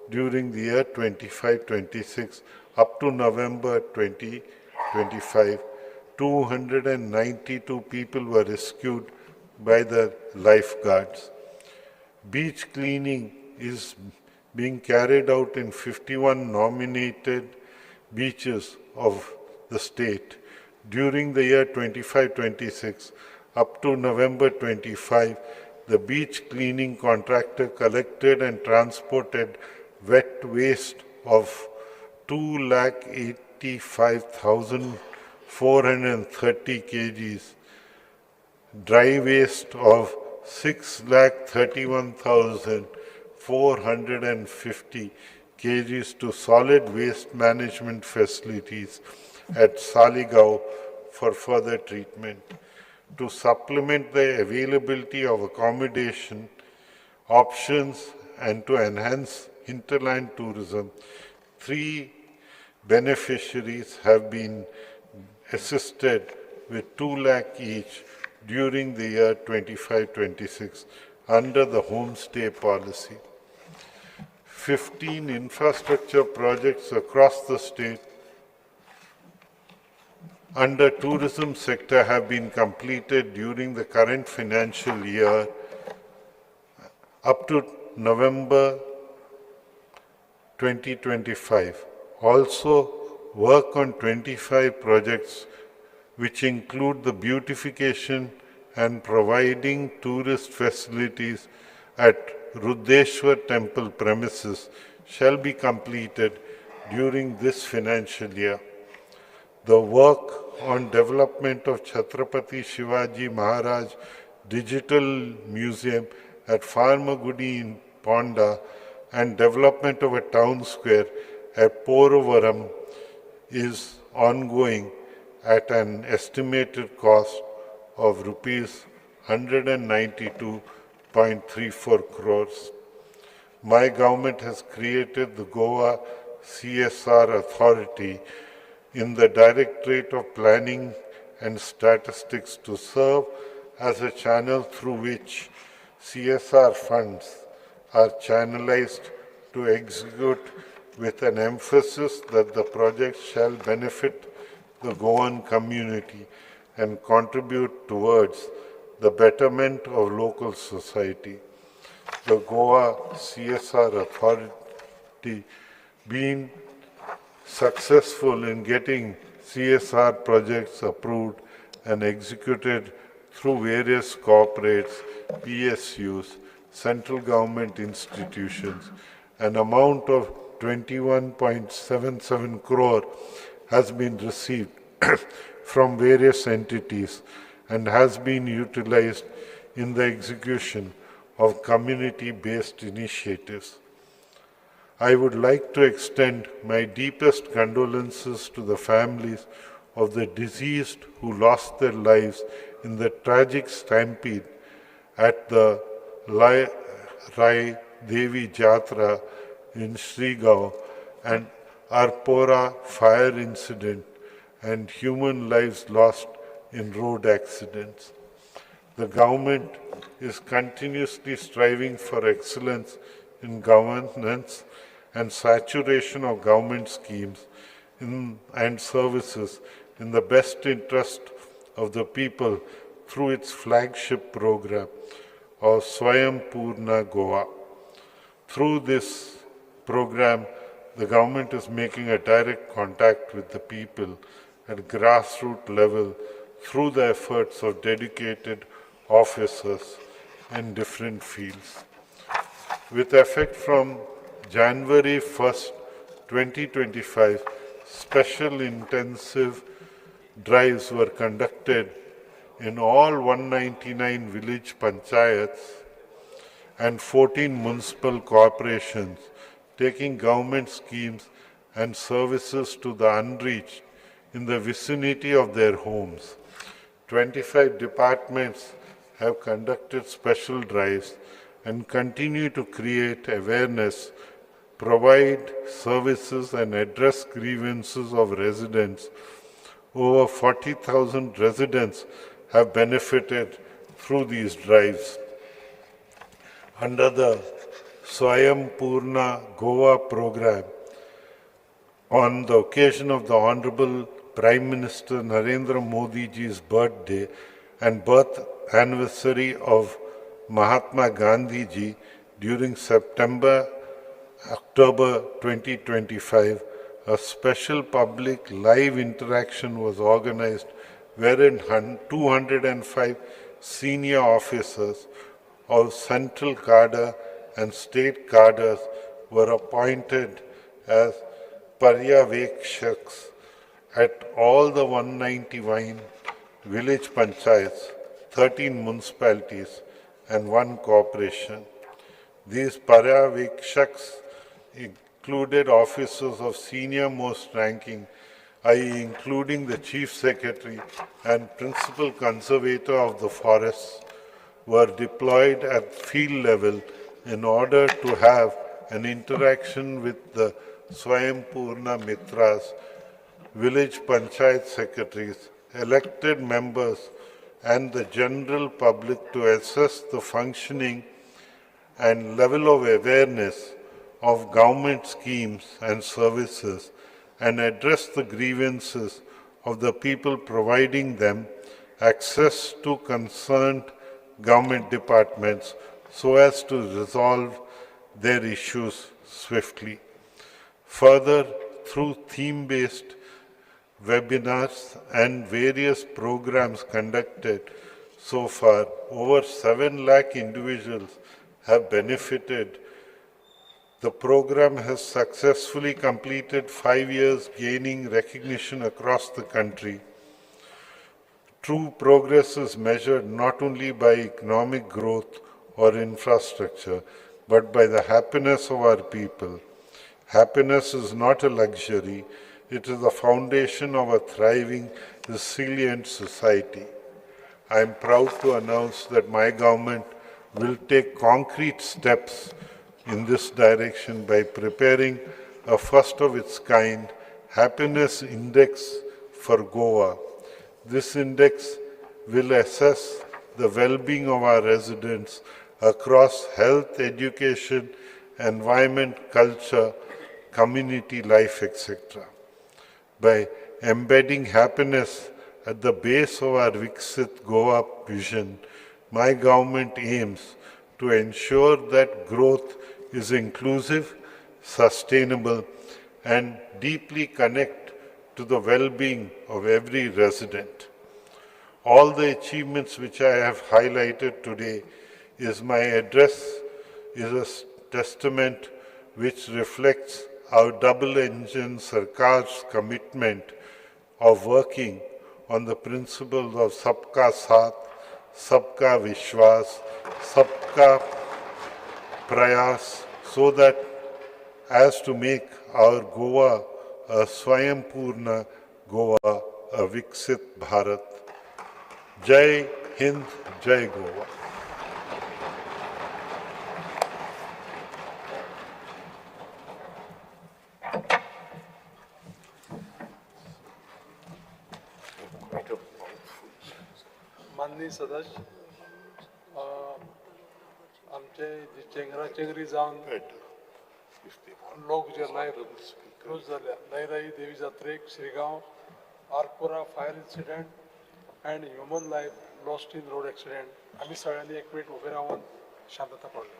during the year 25-26 up to November 2025. 292 people were rescued by the lifeguards. Beach cleaning is being carried out in 51 nominated beaches of the state. During the year 25-26 up to November 25, the beach cleaning contractor collected and transported wet waste of 285,430 kgs, dry waste of 631,450 kgs to solid waste management facilities at Saligao for further treatment. To supplement the availability of accommodation options and to enhance hinterland tourism, 3 beneficiaries have been assisted with 2 lakh each during the year 25-26 under the homestay policy. 15 infrastructure projects across the state under tourism sector have been completed during the current financial year up to November 2025. Also, work on 25 projects which include the beautification and providing tourist facilities at Ruddeshwar temple premises shall be completed during this financial year. The work on development of Chhatrapati Shivaji Maharaj Digital Museum at Farmagudi in Ponda and development of a town square at Poravaram is ongoing at an estimated cost of rupees 192.34 crores. My government has created the Goa CSR Authority in the Directorate of Planning and Statistics to serve as a channel through which CSR funds are channelized to execute with an emphasis that the project shall benefit the Goan community and contribute towards the betterment of local society. The Goa CSR Authority being successful in getting CSR projects approved and executed through various corporates, PSUs, central government institutions. An amount of 21.77 crore has been received from various entities and has been utilized in the execution of community-based initiatives. I would like to extend my deepest condolences to the families of the deceased who lost their lives in the tragic stampede at the Rai Devi Jatra in Srigaon and Arpora fire incident and human lives lost in road accidents. The government is continuously striving for excellence in governance and saturation of government schemes and services in the best interest of the people through its flagship program of Swayam Purna Goa. Through this program, the government is making a direct contact with the people at grassroots level through the efforts of dedicated officers in different fields. With effect from January 1st, 2025, special intensive drives were conducted in all 199 village panchayats and 14 municipal corporations, taking government schemes and services to the unreached in the vicinity of their homes. 25 departments have conducted special drives and continue to create awareness, provide services and address grievances of residents. Over 40,000 residents have benefited through these drives. Under the Swayam Purna Goa program, on the occasion of the Honorable Prime Minister Narendra Modi ji's birthday and birth anniversary of Mahatma Gandhi ji during October 2025, a special public live interaction was organized wherein 205 senior officers of central cadre and state cadres were appointed as Paryavekshaks at all the 191 village panchayats, 13 municipalities and 1 corporation. These Paryavekshaks included officers of senior most ranking, i.e. including the Chief Secretary and Principal Conservator of the forests, were deployed at field level in order to have an interaction with the Swayam Purna Mitras, village panchayat secretaries, elected members and the general public to assess the functioning and level of awareness of government schemes and services and address the grievances of the people providing them access to concerned government departments so as to resolve their issues swiftly. Further, through theme-based webinars and various programs conducted so far, over 7 lakh individuals have benefited. The program has successfully completed 5 years, gaining recognition across the country. True progress is measured not only by economic growth or infrastructure, but by the happiness of our people. Happiness is not a luxury, it is the foundation of a thriving, resilient society. I am proud to announce that my government will take concrete steps in this direction by preparing a first of its kind happiness index for Goa. This index will assess the well-being of our residents across health, education, environment, culture, community life, etc. By embedding happiness at the base of our Viksit Goa vision, my government aims to ensure that growth is inclusive, sustainable, and deeply connect to the well-being of every resident. All the achievements which I have highlighted today is my address is a testament which reflects our double-engine Sarkar's commitment of working on the principles of Sabka Saath, Sabka Vishwas, Sabka Prayas, so that as to make our Goa a Swayam Purna Goa, a Viksit Bharat. Jai Hind, Jai Goa. माननीय सदस्य आमचे जे चेंगरा चेंगरी जावन लोक जे life loose जाल्या लयराई देवी जात्रेक श्रीगांव आरपुरा fire incident and human life lost in road accident आम्ही सगळ्यांनी एक मिनिट उभे राहून शांतता पाळली.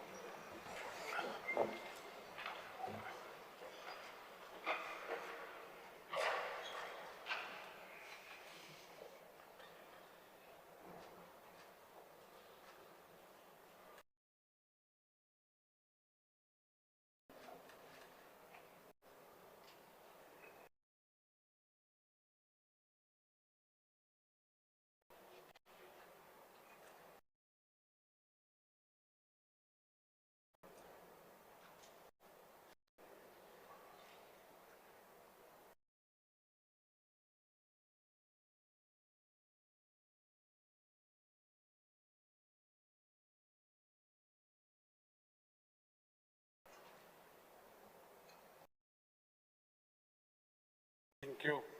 Thank you.